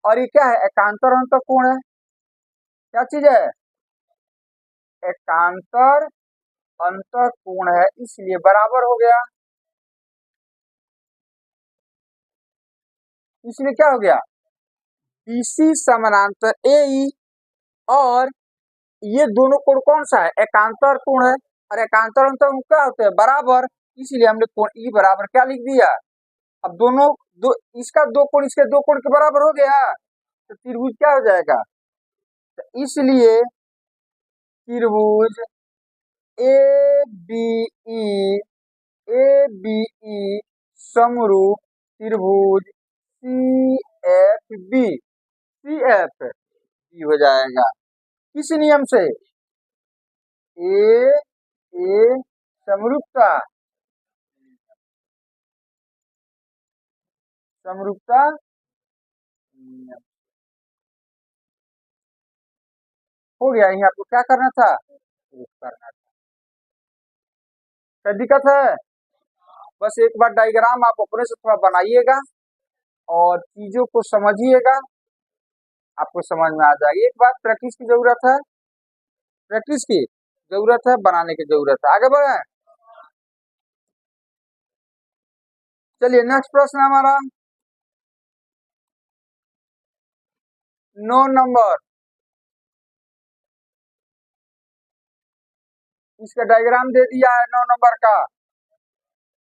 और ये क्या है? एकांतर अंतर कोण है। क्या चीज है? एकांतर अंतर कोण है, इसलिए बराबर हो गया। इसलिए क्या हो गया? बीसी समानांतर ए ई, और ये दोनों कोण कौन सा है? एकांतर कोण है, और एकांतर अंतर क्या होते हैं? बराबर। इसलिए हमने कोण ई बराबर क्या लिख दिया? अब दोनों दो, इसका दो कोण इसके दो कोण के बराबर हो गया, तो त्रिभुज क्या हो जाएगा? तो इसलिए त्रिभुज A B E, A B E समरूप त्रिभुज C F B, C F B हो जाएगा। किस नियम से? ए ए समरूपता, समरूपता नियम। हो गया। यहाँ आपको क्या करना था? प्रूफ करना था। क्या दिक्कत है? बस एक बार डायग्राम आप अपने से थोड़ा बनाइएगा और चीजों को समझिएगा, आपको समझ में आ जाएगी। एक बार प्रैक्टिस की जरूरत है, प्रैक्टिस की जरूरत है, बनाने की जरूरत है। आगे बढ़े, चलिए नेक्स्ट प्रश्न हमारा 9 नंबर। इसका डायग्राम दे दिया है 9 नंबर का।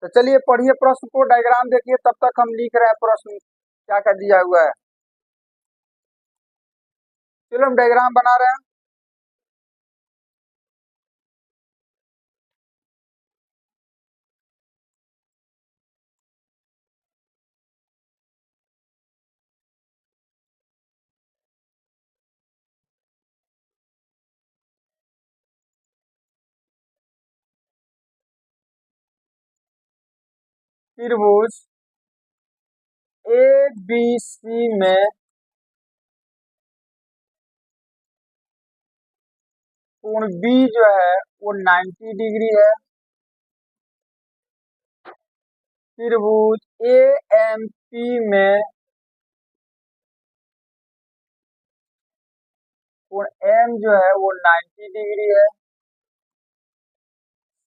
तो चलिए पढ़िए प्रश्न को, डायग्राम देखिए, तब तक हम लिख रहे हैं प्रश्न क्या क्या दिया हुआ है। चलो हम डायग्राम बना रहे हैं। त्रिभुज ए बी सी में कोण बी जो है वो 90 डिग्री है। त्रिभुज ए एम पी में कोण एम जो है वो 90 डिग्री है।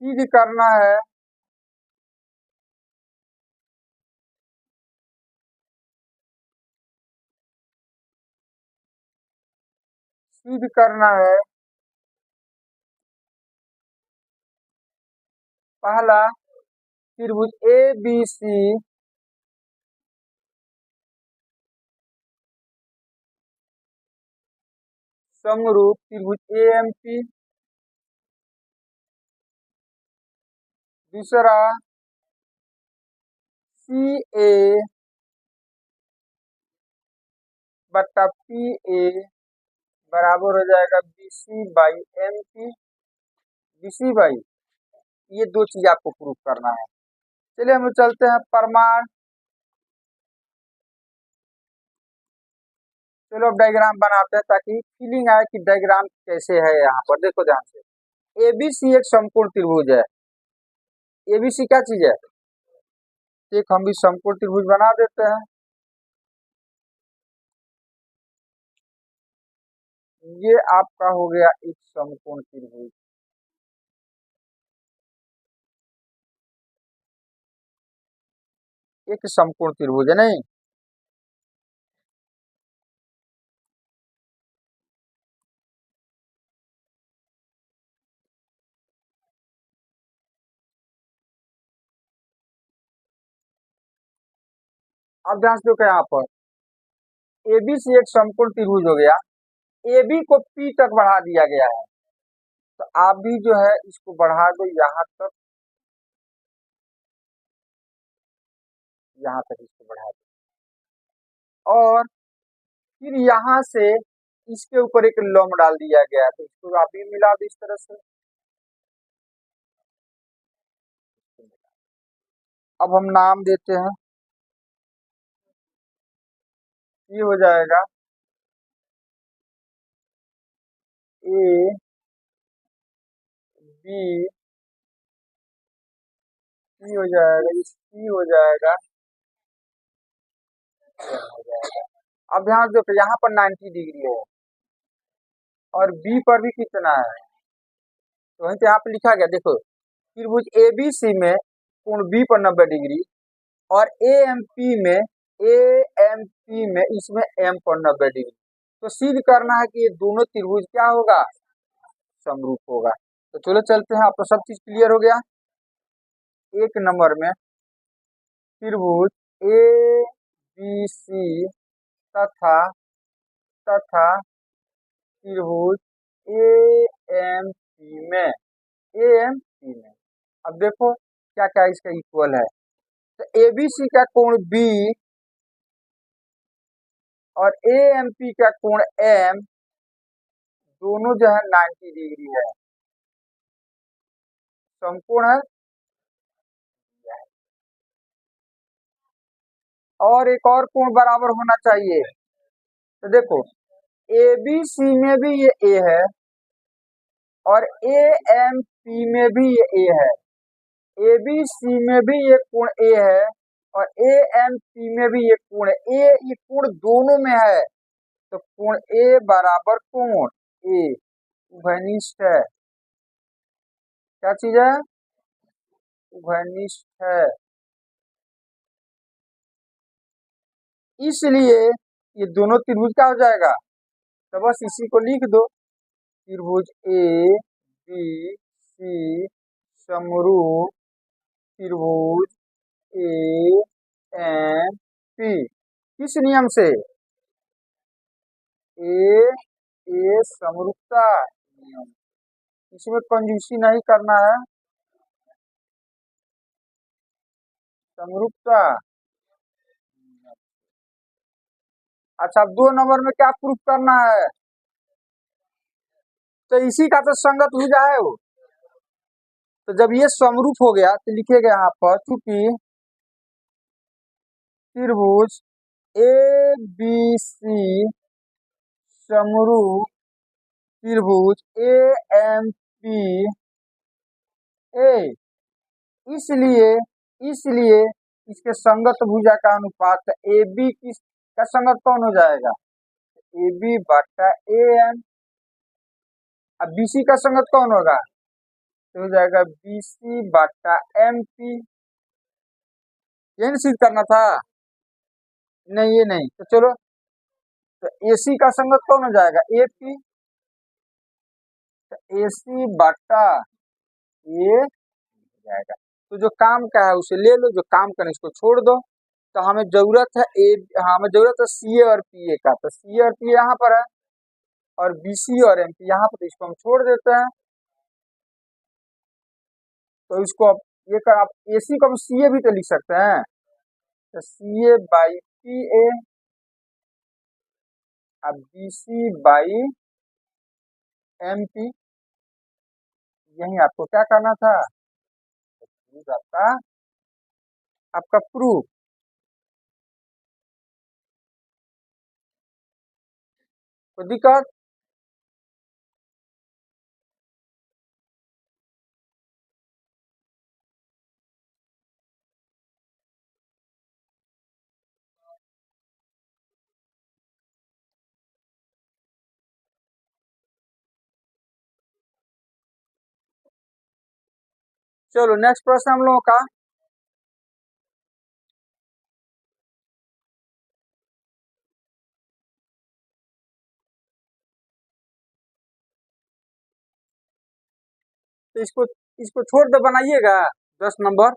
सिद्ध करना है सिद्ध करना है पहला, त्रिभुज ए बी सी समरूप त्रिभुज ए एम पी। दूसरा, सी ए बट्टा पी ए बराबर हो जाएगा B C by M P, B C by. ये दो चीज आपको प्रूफ करना है। चलिए हम चलते हैं प्रमाण। चलो अब डायग्राम बनाते हैं ताकि फीलिंग आए कि डायग्राम कैसे है। यहाँ पर देखो ध्यान से, एबीसी एक समकोण त्रिभुज है। एबीसी क्या चीज है? एक हम भी समकोण त्रिभुज बना देते हैं। ये आपका हो गया एक समकोण त्रिभुज। एक समकोण त्रिभुज है नहीं? अब ध्यान से देखो यहाँ पर एबीसी एक समकोण त्रिभुज हो गया, AB को P तक बढ़ा दिया गया है, तो आप भी जो है इसको बढ़ा दो यहाँ तक, यहाँ तक इसको बढ़ा दो, और फिर यहाँ से इसके ऊपर एक लंब डाल दिया गया है, तो इसको आप भी मिला दो इस तरह से। अब हम नाम देते हैं, ये हो जाएगा ए बी, सी हो जाएगा, ये सी हो जाएगा, हो जाएगा। अब ध्यान देखो यहाँ पर 90 डिग्री है और बी पर भी कितना है, तो वहीं पे यहाँ पे लिखा गया देखो, त्रिभुज एबीसी में कोण बी पर 90 डिग्री और ए एम पी में इसमें एम पर 90 डिग्री, तो सिद्ध करना है कि ये दोनों त्रिभुज क्या होगा, समरूप होगा। तो चलो चलते हैं, आपको सब चीज क्लियर हो गया। एक नंबर में त्रिभुज ए बी सी तथा तथा त्रिभुज ए एम पी में अब देखो क्या क्या इसका इक्वल है, तो एबीसी का कोण बी और एएमपी का कोण एम दोनों जो है 90 डिग्री है, समकोण है। और एक और कोण बराबर होना चाहिए, तो देखो एबीसी में भी ये ए है और एएमपी में भी ये ए है, एबीसी में भी ये कोण ए है और एएमपी में भी ये कोण ए, ये कोण दोनों में है, तो कोण ए बराबर कोण ए उभयनिष्ठ है। क्या चीज है, उभयनिष्ठ है। इसलिए ये दोनों त्रिभुज क्या हो जाएगा, तो बस इसी को लिख दो, त्रिभुज ए बी सी समरूप त्रिभुज ए एम पी, किस नियम से, ए समरूपता नियम, इसमें कंजूसी नहीं करना है, समरूपता। अच्छा अब 2 नंबर में क्या प्रूफ करना है, तो इसी का तो संगत भुजा है वो, तो जब ये समरूप हो गया तो लिखेगा यहाँ पर, चूंकि त्रिभुज ए बी सी समरूप त्रिभुज ए एम पी ए, इसलिए इसलिए इसके संगत भुजा का अनुपात ए बी की का संगत कौन हो जाएगा, ए बी बटा ए एम। अब बीसी का संगत कौन होगा, तो हो जाएगा बीसी बटा एम पी, यही सिद्ध करना था, नहीं ये नहीं, तो चलो, तो एसी का संगत कौन हो जाएगा, ए पी, तो एसी बटा ए जाएगा। तो जो काम का है उसे ले लो, जो काम का नहीं इसको छोड़ दो। तो हमें जरूरत है हमें जरूरत है सी ए और पी ए का, तो सी ए और पी ए यहाँ पर है और बी सी और एम पी यहाँ पर, तो इसको हम छोड़ देते हैं। तो इसको अब ये कर, आप ए सी को हम सी ए भी तो लिख सकते हैं, तो सी ए बाई पी ए, अब B C by M P, यही आपको क्या करना था, आपका आपका प्रूफ। तो दिक्कत, चलो नेक्स्ट प्रश्न हम लोगों का, तो इसको इसको छोड़ दे, बनाइएगा 10 नंबर,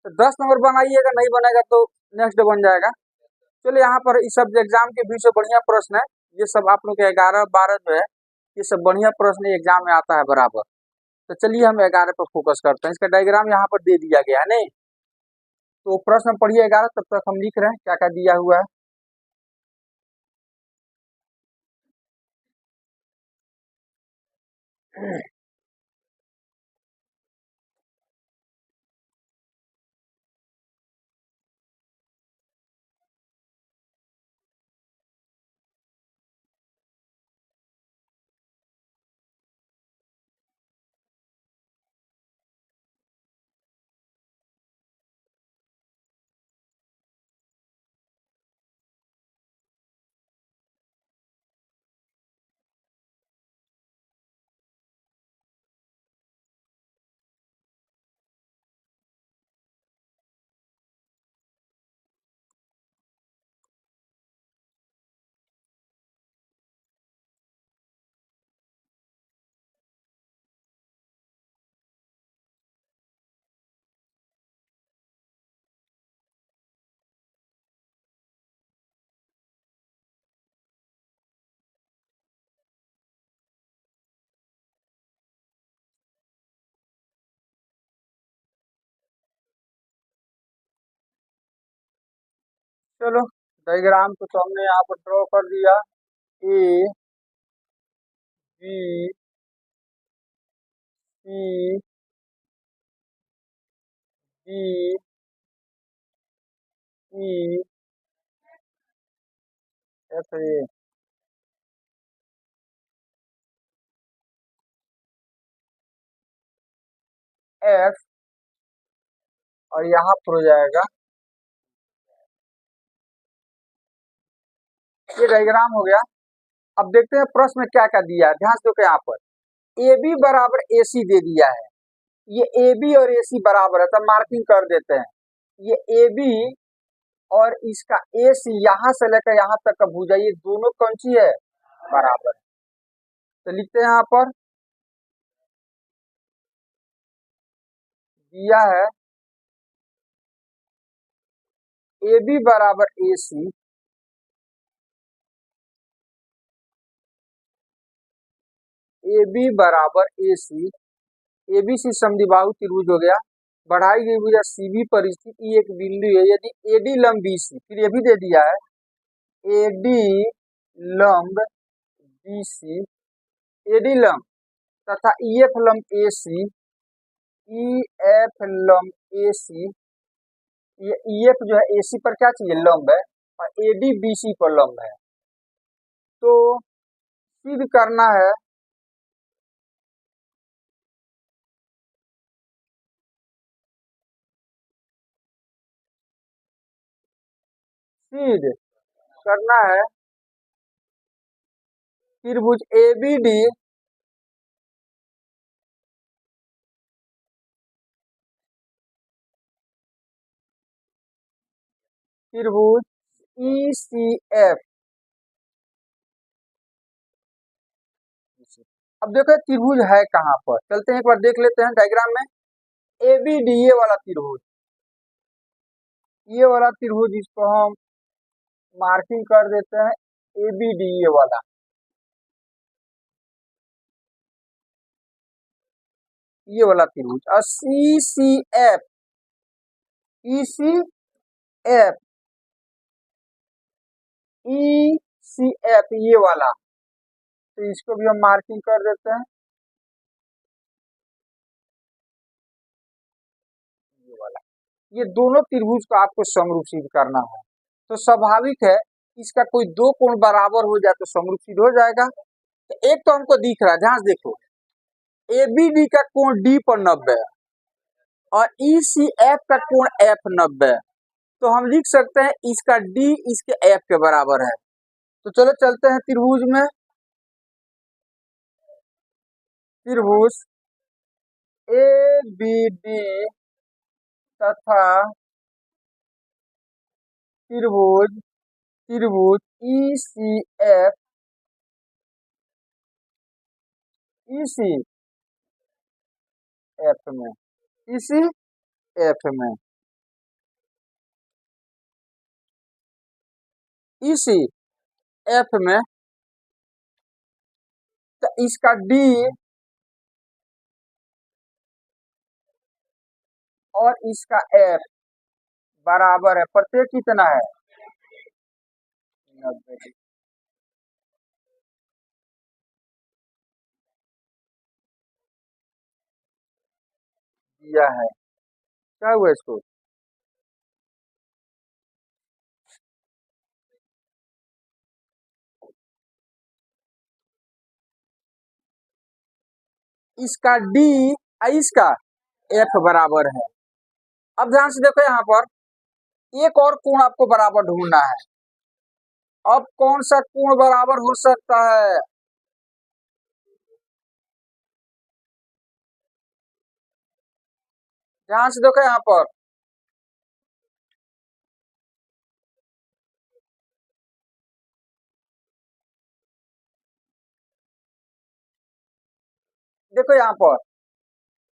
तो 10 नंबर बनाइएगा, नहीं बनेगा तो नेक्स्ट बन जाएगा। चलिए यहाँ पर इस सब एग्जाम के बीच से बढ़िया प्रश्न है, ये सब आप लोग के 11-12 जो है ये सब बढ़िया प्रश्न एग्जाम में आता है बराबर। तो चलिए हम 11 पर फोकस करते हैं। इसका डायग्राम यहाँ पर दे दिया गया है नहीं, तो प्रश्न पढ़िए 11, तब तक हम लिख रहे हैं क्या क्या दिया हुआ है। चलो डायग्राम तो हमने यहाँ पर ड्रॉ कर दिया। A B C D E F A F, और यहाँ पर हो जाएगा, ये डायग्राम हो गया। अब देखते हैं प्रश्न में क्या क्या दिया है, ध्यान से देखो यहाँ पर ए बी बराबर ए सी दे दिया है। ये ए बी और ए सी बराबर है, तब मार्किंग कर देते हैं। ये ए बी और इसका ए सी यहाँ से लेकर यहाँ तक का भुजा, ये दोनों कौन सी है, बराबर है। तो लिखते हैं यहाँ पर दिया है ए बी बराबर ए सी, ए बी बराबर ए सी, ए बी सी समद्विबाहु त्रिभुज हो गया। बढ़ाई गई भुजा सी बी पर स्थित ई एक बिंदु है, यदि ए डी लंब बी सी, फिर ये भी दे दिया है ए डी लंब बी सी, ए डी लंब तथा ई एफ लंब ए सी, ई एफ लंब ए सी, ये ई एफ जो है ए सी पर क्या चाहिए, लंब है, और ए डी बी सी पर लंब है। तो सिद्ध करना है सिद्ध करना है त्रिभुज ए बी डी त्रिभुज ई सी एफ। अब देखो त्रिभुज है कहाँ पर, चलते हैं एक बार देख लेते हैं डायग्राम में। ए बी डी ये वाला त्रिभुज, ये वाला त्रिभुज, इसको हम मार्किंग कर देते हैं ए बी डी ये वाला, ये वाला त्रिभुज। और सी सी एफ, ई सी एफ, ई सी एफ ये वाला, तो इसको भी हम मार्किंग कर देते हैं ये वाला। ये दोनों त्रिभुज को आपको समरूप सिद्ध करना है, तो स्वाभाविक है इसका कोई दो कोण बराबर हो जाए तो समरूप सिद्ध हो जाएगा। तो एक तो हमको दिख रहा है, ध्यान से देखो, ए बी डी का कोण डी पर 90 है और ई सी एफ का कोण एफ 90 है, तो हम लिख सकते हैं इसका डी इसके एफ के बराबर है। तो चलो चलते हैं त्रिभुज में। त्रिभुज ए बी डी तथा त्रिभुज त्रिभुज ई सी एफ, ई सी एफ में, ई सी एफ में इसी एफ में, तो इसका डी और इसका एफ बराबर है, प्रत्येक कितना है 90 दिया है। क्या हुआ इसको, इसका डी इसका एफ बराबर है। अब ध्यान से देखो यहाँ पर एक और कोण आपको बराबर ढूंढना है। अब कौन सा कोण बराबर हो सकता है, ध्यान से देखो यहाँ पर, देखो यहाँ पर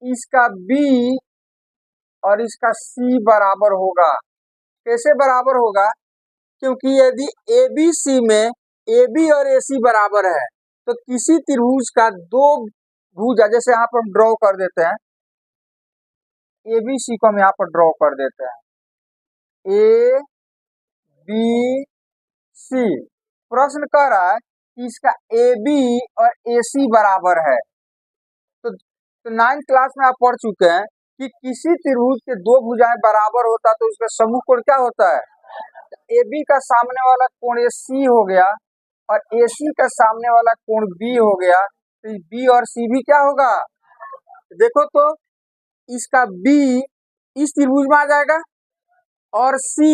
इसका बी और इसका सी बराबर होगा। कैसे बराबर होगा, क्योंकि यदि ए बी सी में ए बी और ए सी बराबर है तो किसी त्रिभुज का दो भुजा, जैसे यहाँ पर हम ड्रॉ कर देते हैं, ए बी सी को हम यहाँ पर ड्रॉ कर देते हैं, ए बी सी। प्रश्न कह रहा है कि इसका ए बी और ए सी बराबर है। तो 9th क्लास में आप पढ़ चुके हैं कि किसी त्रिभुज के दो भुजाएं बराबर होता तो उसका समूह कोण क्या होता है, ए बी का सामने वाला कोण ए सी हो गया और ए सी का सामने वाला कोण बी हो गया, तो बी और सी भी क्या होगा, देखो तो इसका बी इस त्रिभुज में आ जाएगा और सी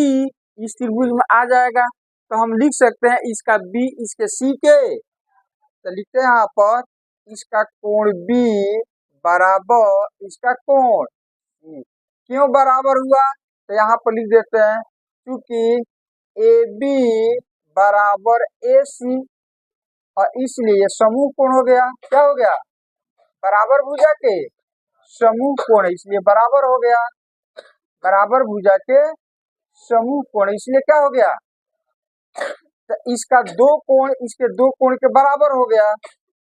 इस त्रिभुज में आ जाएगा, तो हम लिख सकते हैं इसका बी इसके सी के, तो लिखते हैं यहाँ पर इसका कोण बी बराबर इसका कोण सी। क्यों बराबर हुआ, तो यहाँ पर लिख देते हैं क्योंकि ए बी बराबर ए सी और इसलिए समूह कोण हो गया। क्या हो गया, बराबर भुजा के समूह कोण, इसलिए बराबर हो गया, बराबर भुजा के समूह कोण, इसलिए क्या हो गया, तो इसका दो कोण इसके दो कोण के बराबर हो गया।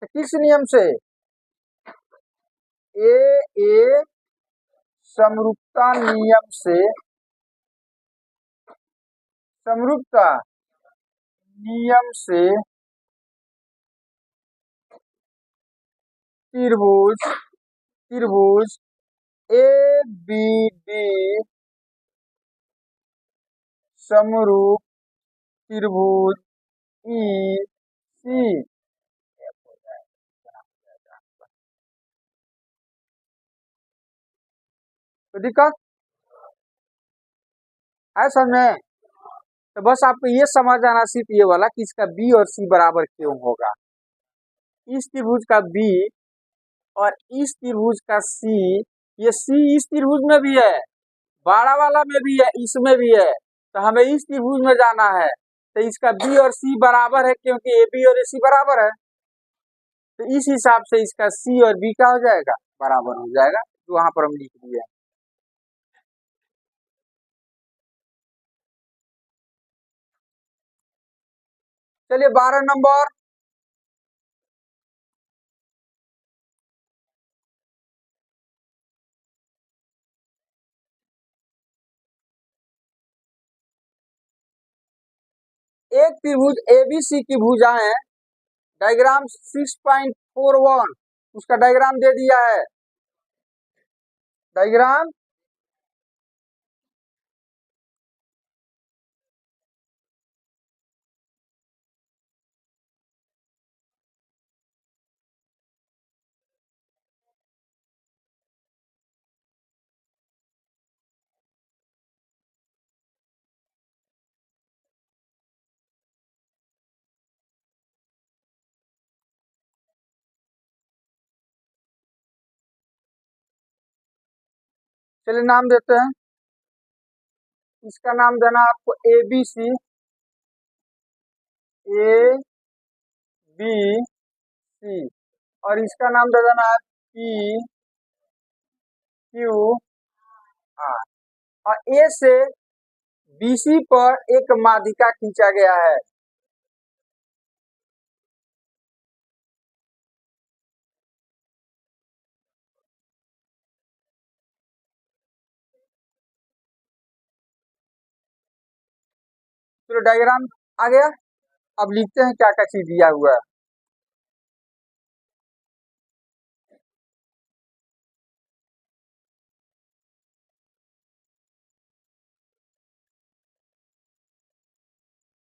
तो किस नियम से, ए समरूपता नियम से, समरूपता नियम से त्रिभुज त्रिभुज ए बी डी समरूप त्रिभुज ई सी। तो दिक्कत है समझ में, तो बस आपको ये समझ आना सिर्फ ये वाला कि इसका बी और सी बराबर क्यों होगा, इस त्रिभुज का बी और इस त्रिभुज का सी, ये सी इस त्रिभुज में भी है, बाड़ा वाला में भी है, इसमें भी है, तो हमें इस त्रिभुज में जाना है, तो इसका बी और सी बराबर है क्योंकि ए बी और ए सी बराबर है, तो इस हिसाब से इसका सी और बी क्या हो जाएगा, बराबर हो जाएगा, जो वहां पर हम लिख दिए। चलिए 12 नंबर, एक त्रिभुज एबीसी की भुजाएं, डायग्राम 6.41, उसका डायग्राम दे दिया है, डायग्राम चलिए नाम देते हैं, इसका नाम देना आपको ए बी सी, ए बी सी, और इसका नाम दे देना है पी क्यू आर, और ए से BC पर एक माध्यिका खींचा गया है। तो डायग्राम आ गया। अब लिखते हैं क्या क्या चीज दिया हुआ है।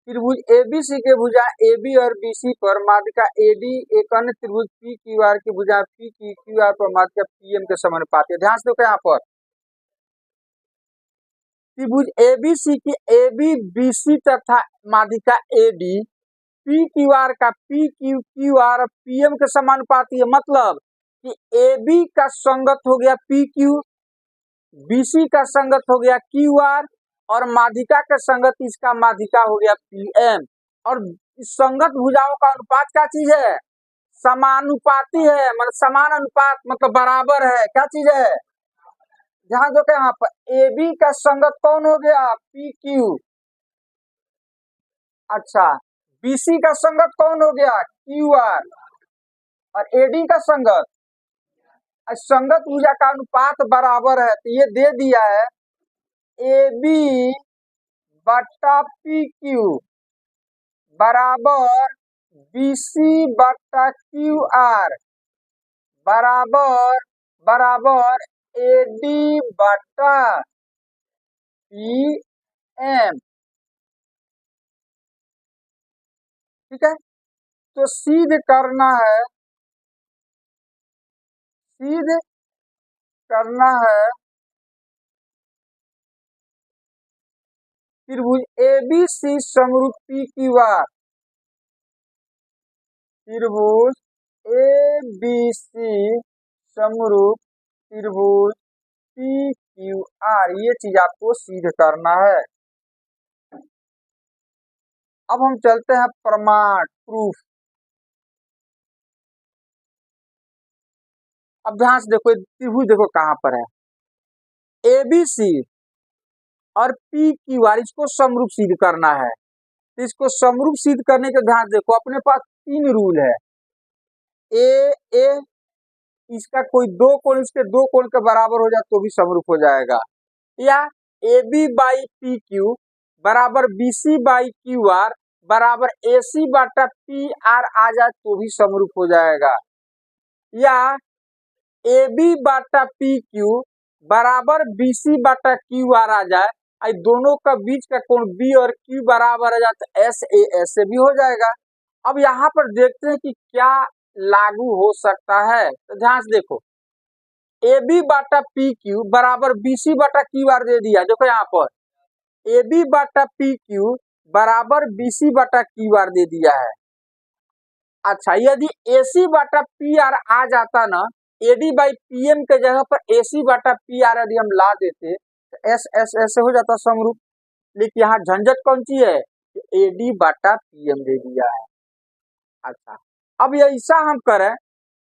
त्रिभुज ABC के भुजा AB और BC पर माध्यिका AD एक अन्य त्रिभुज PQR की भुजा PQR पर माध्यिका PM के समानुपाती है। ध्यान से देखो यहाँ पर त्रिभुज ABC की AB BC तथा माध्यिका AD PQR का PQR PM के समानुपाती है। मतलब कि AB का संगत हो गया PQ, BC का संगत हो गया QR और माध्यिका का संगत इसका माध्यिका हो गया PM। और संगत भुजाओं का अनुपात क्या चीज है? समानुपाती है, मतलब समान अनुपात, मतलब बराबर है। क्या चीज है? ध्यान दो यहाँ पर AB का संगत कौन हो गया? PQ। अच्छा, BC का संगत कौन हो गया? QR। और AD का संगत, संगत भुजा का अनुपात बराबर है तो ये दे दिया है AB बटा PQ बराबर BC बटा QR बराबर बराबर AD बटा PM। ठीक है, तो सिद्ध करना है, सिद्ध करना है त्रिभुज ABC समरूप PQR, त्रिभुज ABC समरूप त्रिभुज PQR, ये चीज आपको सिद्ध करना है। अब हम चलते हैं प्रमाण, प्रूफ। अब ध्यान से देखो त्रिभुज, देखो कहां पर है, ABC और PQR, इसको समरूप सिद्ध करना है। तो इसको समरूप सिद्ध करने के ध्यान देखो, अपने पास 3 रूल है। ए इसका कोई दो कोण, इसके दो कोण के बराबर हो जाए तो भी समरूप हो जाएगा, या AB बाई PQ बराबर BC बाई QR बराबर AC बटा PR आ जाए तो भी समरूप हो जाएगा, या AB बटा PQ बराबर BC बटा QR आ जाए, दोनों का बीच का कोण B और Q बराबर आ जाए तो SAS से भी हो जाएगा। अब यहाँ पर देखते हैं कि क्या लागू हो सकता है। तो ध्यान से देखो, AB बटा PQ बराबर BC बटा QR दे दिया। देखो यहाँ पर AB बटा PQ बराबर BC बटा QR दे दिया है। अच्छा, यदि AC बटा PR आ जाता ना, AD बाई PM के जगह पर AC बटा PR यदि हम ला देते तो SS से हो जाता समरूप। लेकिन यहाँ झंझट कौन सी है? AD बटा PM दे दिया है। अच्छा, अब ऐसा हम करें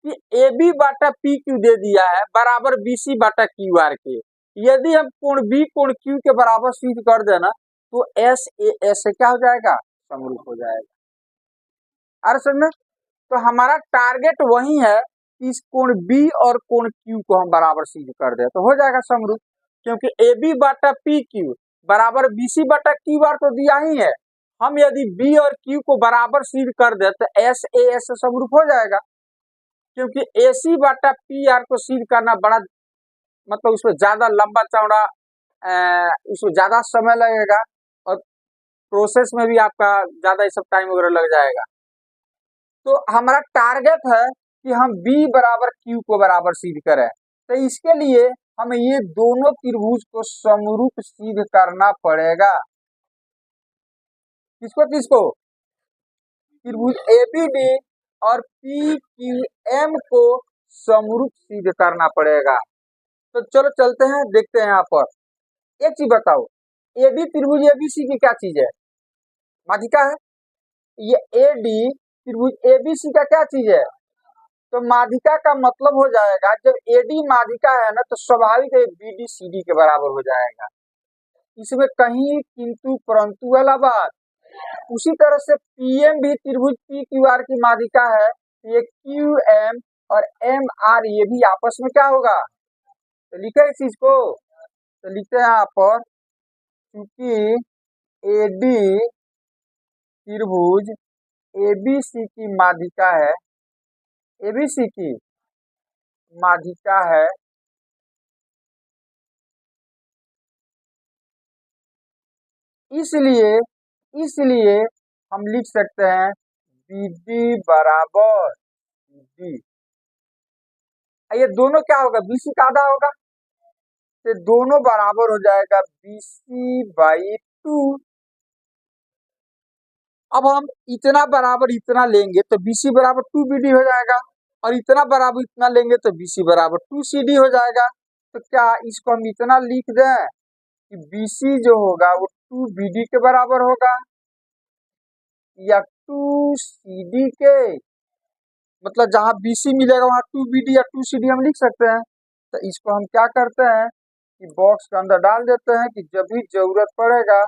कि AB बटा PQ दे दिया है बराबर BC बटा QR के, यदि हम कोण B कोण Q के बराबर सिद्ध कर देना तो SAS से क्या हो जाएगा? समरूप हो जाएगा। अरे समझ में, तो हमारा टारगेट वही है कि इस कोण B और कोण Q को हम बराबर सिद्ध कर दे तो हो जाएगा समरूप, क्योंकि AB बटा PQ बराबर BC बटा QR तो दिया ही है। हम यदि B और Q को बराबर सिद्ध कर दे तो SAS से समरूप हो जाएगा, क्योंकि AC बटा PR को सिद्ध करना बड़ा, मतलब उसमें ज्यादा लंबा चौड़ा, उसमें ज्यादा समय लगेगा और प्रोसेस में भी आपका ज्यादा सब टाइम वगैरह लग जाएगा। तो हमारा टारगेट है कि हम B बराबर Q को बराबर सिद्ध करें। तो इसके लिए हमें ये दोनों त्रिभुज को समरूप सिद्ध करना पड़ेगा। किसको किसको? त्रिभुज ABD और PQM को समरूप सिद्ध करना पड़ेगा। तो चलो चलते हैं, देखते हैं। यहाँ पर एक चीज बताओ, AD त्रिभुज ABC की क्या चीज है? माध्यिका है। ये AD त्रिभुज ABC का क्या चीज है? तो माध्यिका का मतलब हो जाएगा, जब AD माध्यिका है ना तो स्वाभाविक है BD CD के बराबर हो जाएगा। इसमें कहीं किंतु परंतु वाला बात। उसी तरह से पीएम भी त्रिभुज पी क्यू आर की माध्यिका है। ये क्यू एम और एम आर ये भी आपस में क्या होगा, तो लिखे इस चीज को, तो लिखते हैं यहाँ पर, क्योंकि एडी त्रिभुज एबीसी की माध्यिका है, एबीसी की माध्यिका है, इसलिए इसलिए हम लिख सकते हैं बीडी बराबर डी। ये दोनों क्या होगा, बीसी का आधा होगा, तो दोनों बराबर हो जाएगा बीसी बाई 2। अब हम इतना बराबर इतना लेंगे तो बीसी बराबर 2 बीडी हो जाएगा, और इतना बराबर इतना लेंगे तो बीसी बराबर 2 सीडी हो जाएगा। तो क्या इसको हम इतना लिख दें कि बीसी जो होगा वो 2 बीडी के बराबर होगा, या 2 सीडी के, मतलब जहां बीसी मिलेगा वहां 2 बीडी या 2 सीडी हम लिख सकते हैं। तो इसको हम क्या करते हैं कि बॉक्स के अंदर डाल देते हैं कि जब भी जरूरत पड़ेगा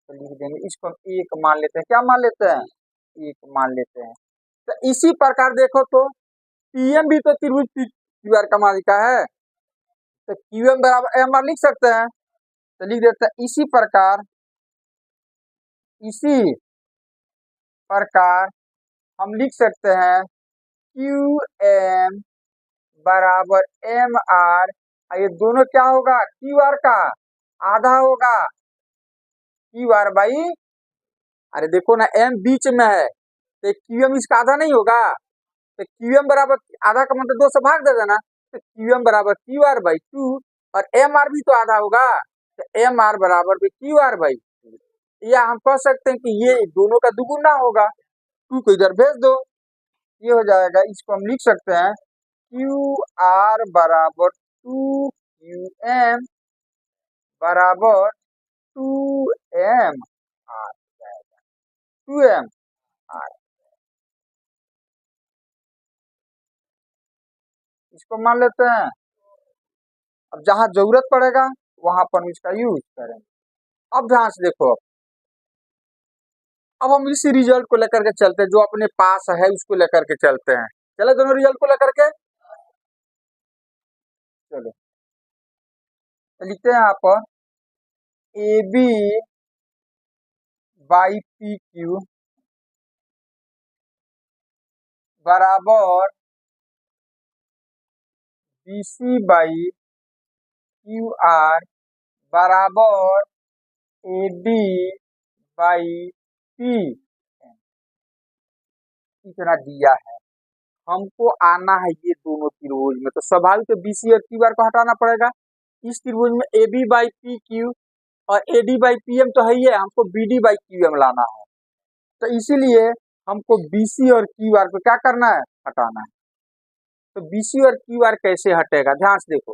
तो लिख देंगे। इसको हम एक मान लेते हैं, क्या मान लेते हैं, एक मान लेते हैं। तो इसी प्रकार देखो तो पीएम भी तो त्रिभुज क्यू आर का माध्यिका है, तो क्यूएम बराबर एम आर लिख सकते हैं, तो लिख देते हैं इसी प्रकार हम लिख सकते हैं क्यू एम बराबर एम आर। ये दोनों क्या होगा, क्यू आर का आधा होगा, क्यू आर बाई, अरे देखो ना एम बीच में है तो क्यू एम इसका आधा नहीं होगा, तो क्यू एम बराबर आधा का मतलब 2 से भाग दे देना, तो क्यू एम बराबर क्यू आर बाई 2, और एम आर भी तो आधा होगा, तो एम आर बराबर भी क्यू आर बाई 2। या हम कह सकते हैं कि ये दोनों का दुगुना होगा, 2 को इधर भेज दो, ये हो जाएगा। इसको हम लिख सकते हैं क्यू आर बराबर 2 क्यू एम बराबर 2 एम आर, 2 एम आर। इसको मान लेते हैं, अब जहां जरूरत पड़ेगा वहां पर हम इसका यूज करेंगे। अब ध्यान से देखो, अब हम इसी रिजल्ट को लेकर के चलते हैं, जो अपने पास है उसको लेकर के चलते हैं। चले दोनों रिजल्ट को लेकर के, चलो तो लिखते हैं यहाँ पर A B by P Q बराबर B C by Q R बराबर ए डी बाई पी। इतना दिया है, हमको आना है ये दोनों त्रिभुज में, तो स्वाभाविक तो बीसी और क्यू आर को हटाना पड़ेगा। इस त्रिभुज में A B by P Q और A D by P M तो है ही है, हमको B D by Q M लाना है। तो इसीलिए हमको बीसी और क्यू आर को क्या करना है, हटाना है। तो बीसी और क्यू आर कैसे हटेगा, ध्यान से देखो,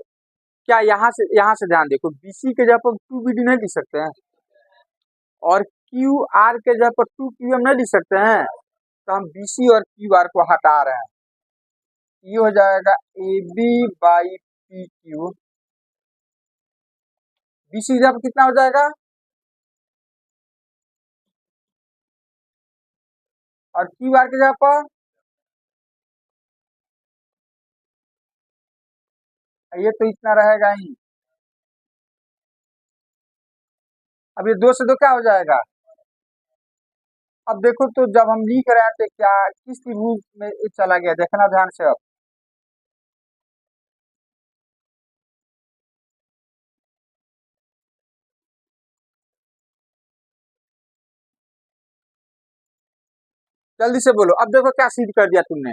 क्या यहाँ से ध्यान देखो, बीसी के जगह पर 2 बीडी नहीं लिख सकते हैं, और क्यू आर के जगह पर 2 क्यू एम नहीं लिख सकते हैं, तो हम बीसी और क्यू आर को हटा रहे हैं। ये हो जाएगा A B by P Q, BC जब कितना हो जाएगा, और क्यू आर के जगह पर ये तो इतना रहेगा ही। अब ये 2 से 2 क्या हो जाएगा। अब देखो तो जब हम लिख रहे हैं तो क्या किस त्रिभुज में ये चला गया, देखना ध्यान से। अब जल्दी से बोलो, अब देखो क्या सिद्ध कर दिया तुमने,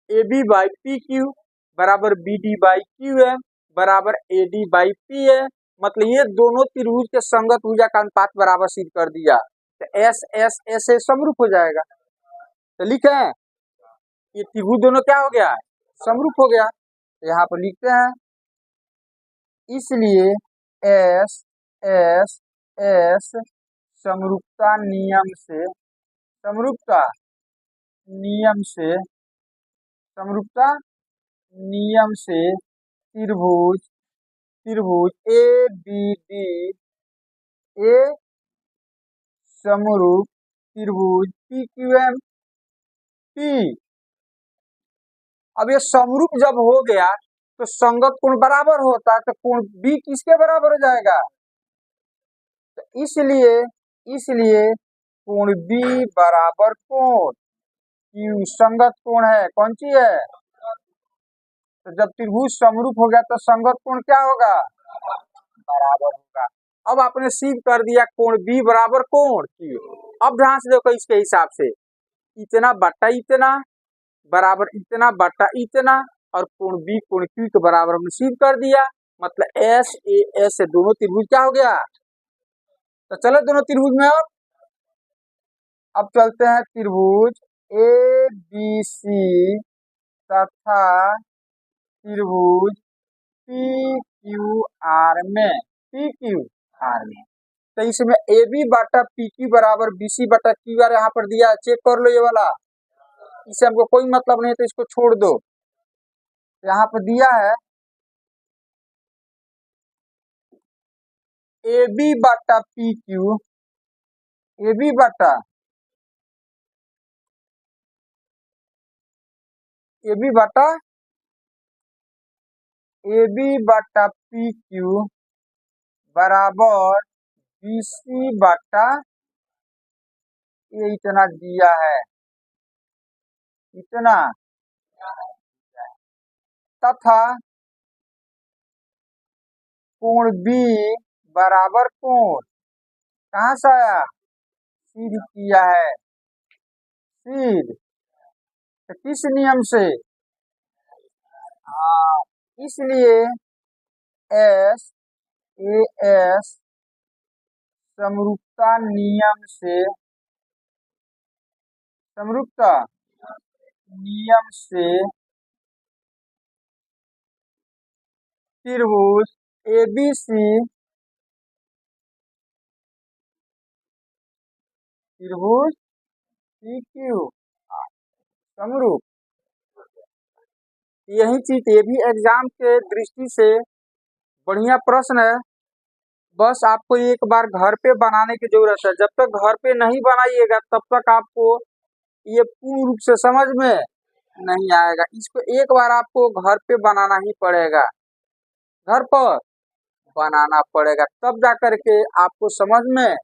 A B by P Q बराबर B D by Q M बराबर A D by P A, मतलब ये दोनों त्रिभुज के संगत भुजा का अनुपात बराबर सिद्ध कर दिया। तो एस एस एस ए समरूप हो जाएगा। तो लिखे ये त्रिभुज दोनों क्या हो गया, समरूप हो गया। तो यहाँ पर लिखते हैं इसलिए एस एस एस समरूपता नियम से, समरूपता नियम से, समरूपता नियम से त्रिभुज त्रिभुज ए बी डी ए समरूप त्रिभुज पी क्यू एम पी। अब ये समरूप जब हो गया तो संगत कोण बराबर होता है, तो कोण बी किसके बराबर हो जाएगा? तो इसलिए कोण बी बराबर कोण क्यू संगत कोण है। कौन सी है? तो जब त्रिभुज समरूप हो गया तो संगत कोण क्या होगा? बराबर होगा। अब आपने सिद्ध कर दिया कोण बी बराबर कोण क्यू। अब ध्यान से देखो, इसके हिसाब से इतना बट्टा इतना बराबर इतना बट्टा इतना और कोण बी कोण क्यू के बराबर हमने सिद्ध कर दिया। मतलब एस ए एस से दोनों त्रिभुज क्या हो गया? तो चलो दोनों त्रिभुज में अब चलते हैं त्रिभुज ए बी सी तथा त्रिभुज पी क्यू आर में। पी क्यू आर में तो इसमें ए बी बटा पी क्यू बराबर बी सी बटा क्यू आर यहाँ पर दिया है, चेक कर लो ये वाला। इससे हमको कोई मतलब नहीं तो इसको छोड़ दो। यहाँ पर दिया है ए बी बटा पी क्यू, ए बी बटा ए बी बटा ए बी बटा पी क्यू बराबर बी सी बटा ये इतना दिया है, इतना तथा कोण बी बराबर कोण कहाँ से आया? सिद्ध किया है। सिद्ध तो किस नियम से? हाँ, इसलिए एस ए एस समरूपता नियम से, समरूपता नियम से त्रिभुज ए बी सी त्रिभुज पी क्यू समरूप। यही चीज ये भी एग्जाम के दृष्टि से बढ़िया प्रश्न है। बस आपको एक बार घर पे बनाने की जरूरत है। जब तक घर पे नहीं बनाइएगा तब तक आपको ये पूर्ण रूप से समझ में नहीं आएगा। इसको एक बार आपको घर पे बनाना ही पड़ेगा, घर पर बनाना पड़ेगा, तब जा करके आपको समझ में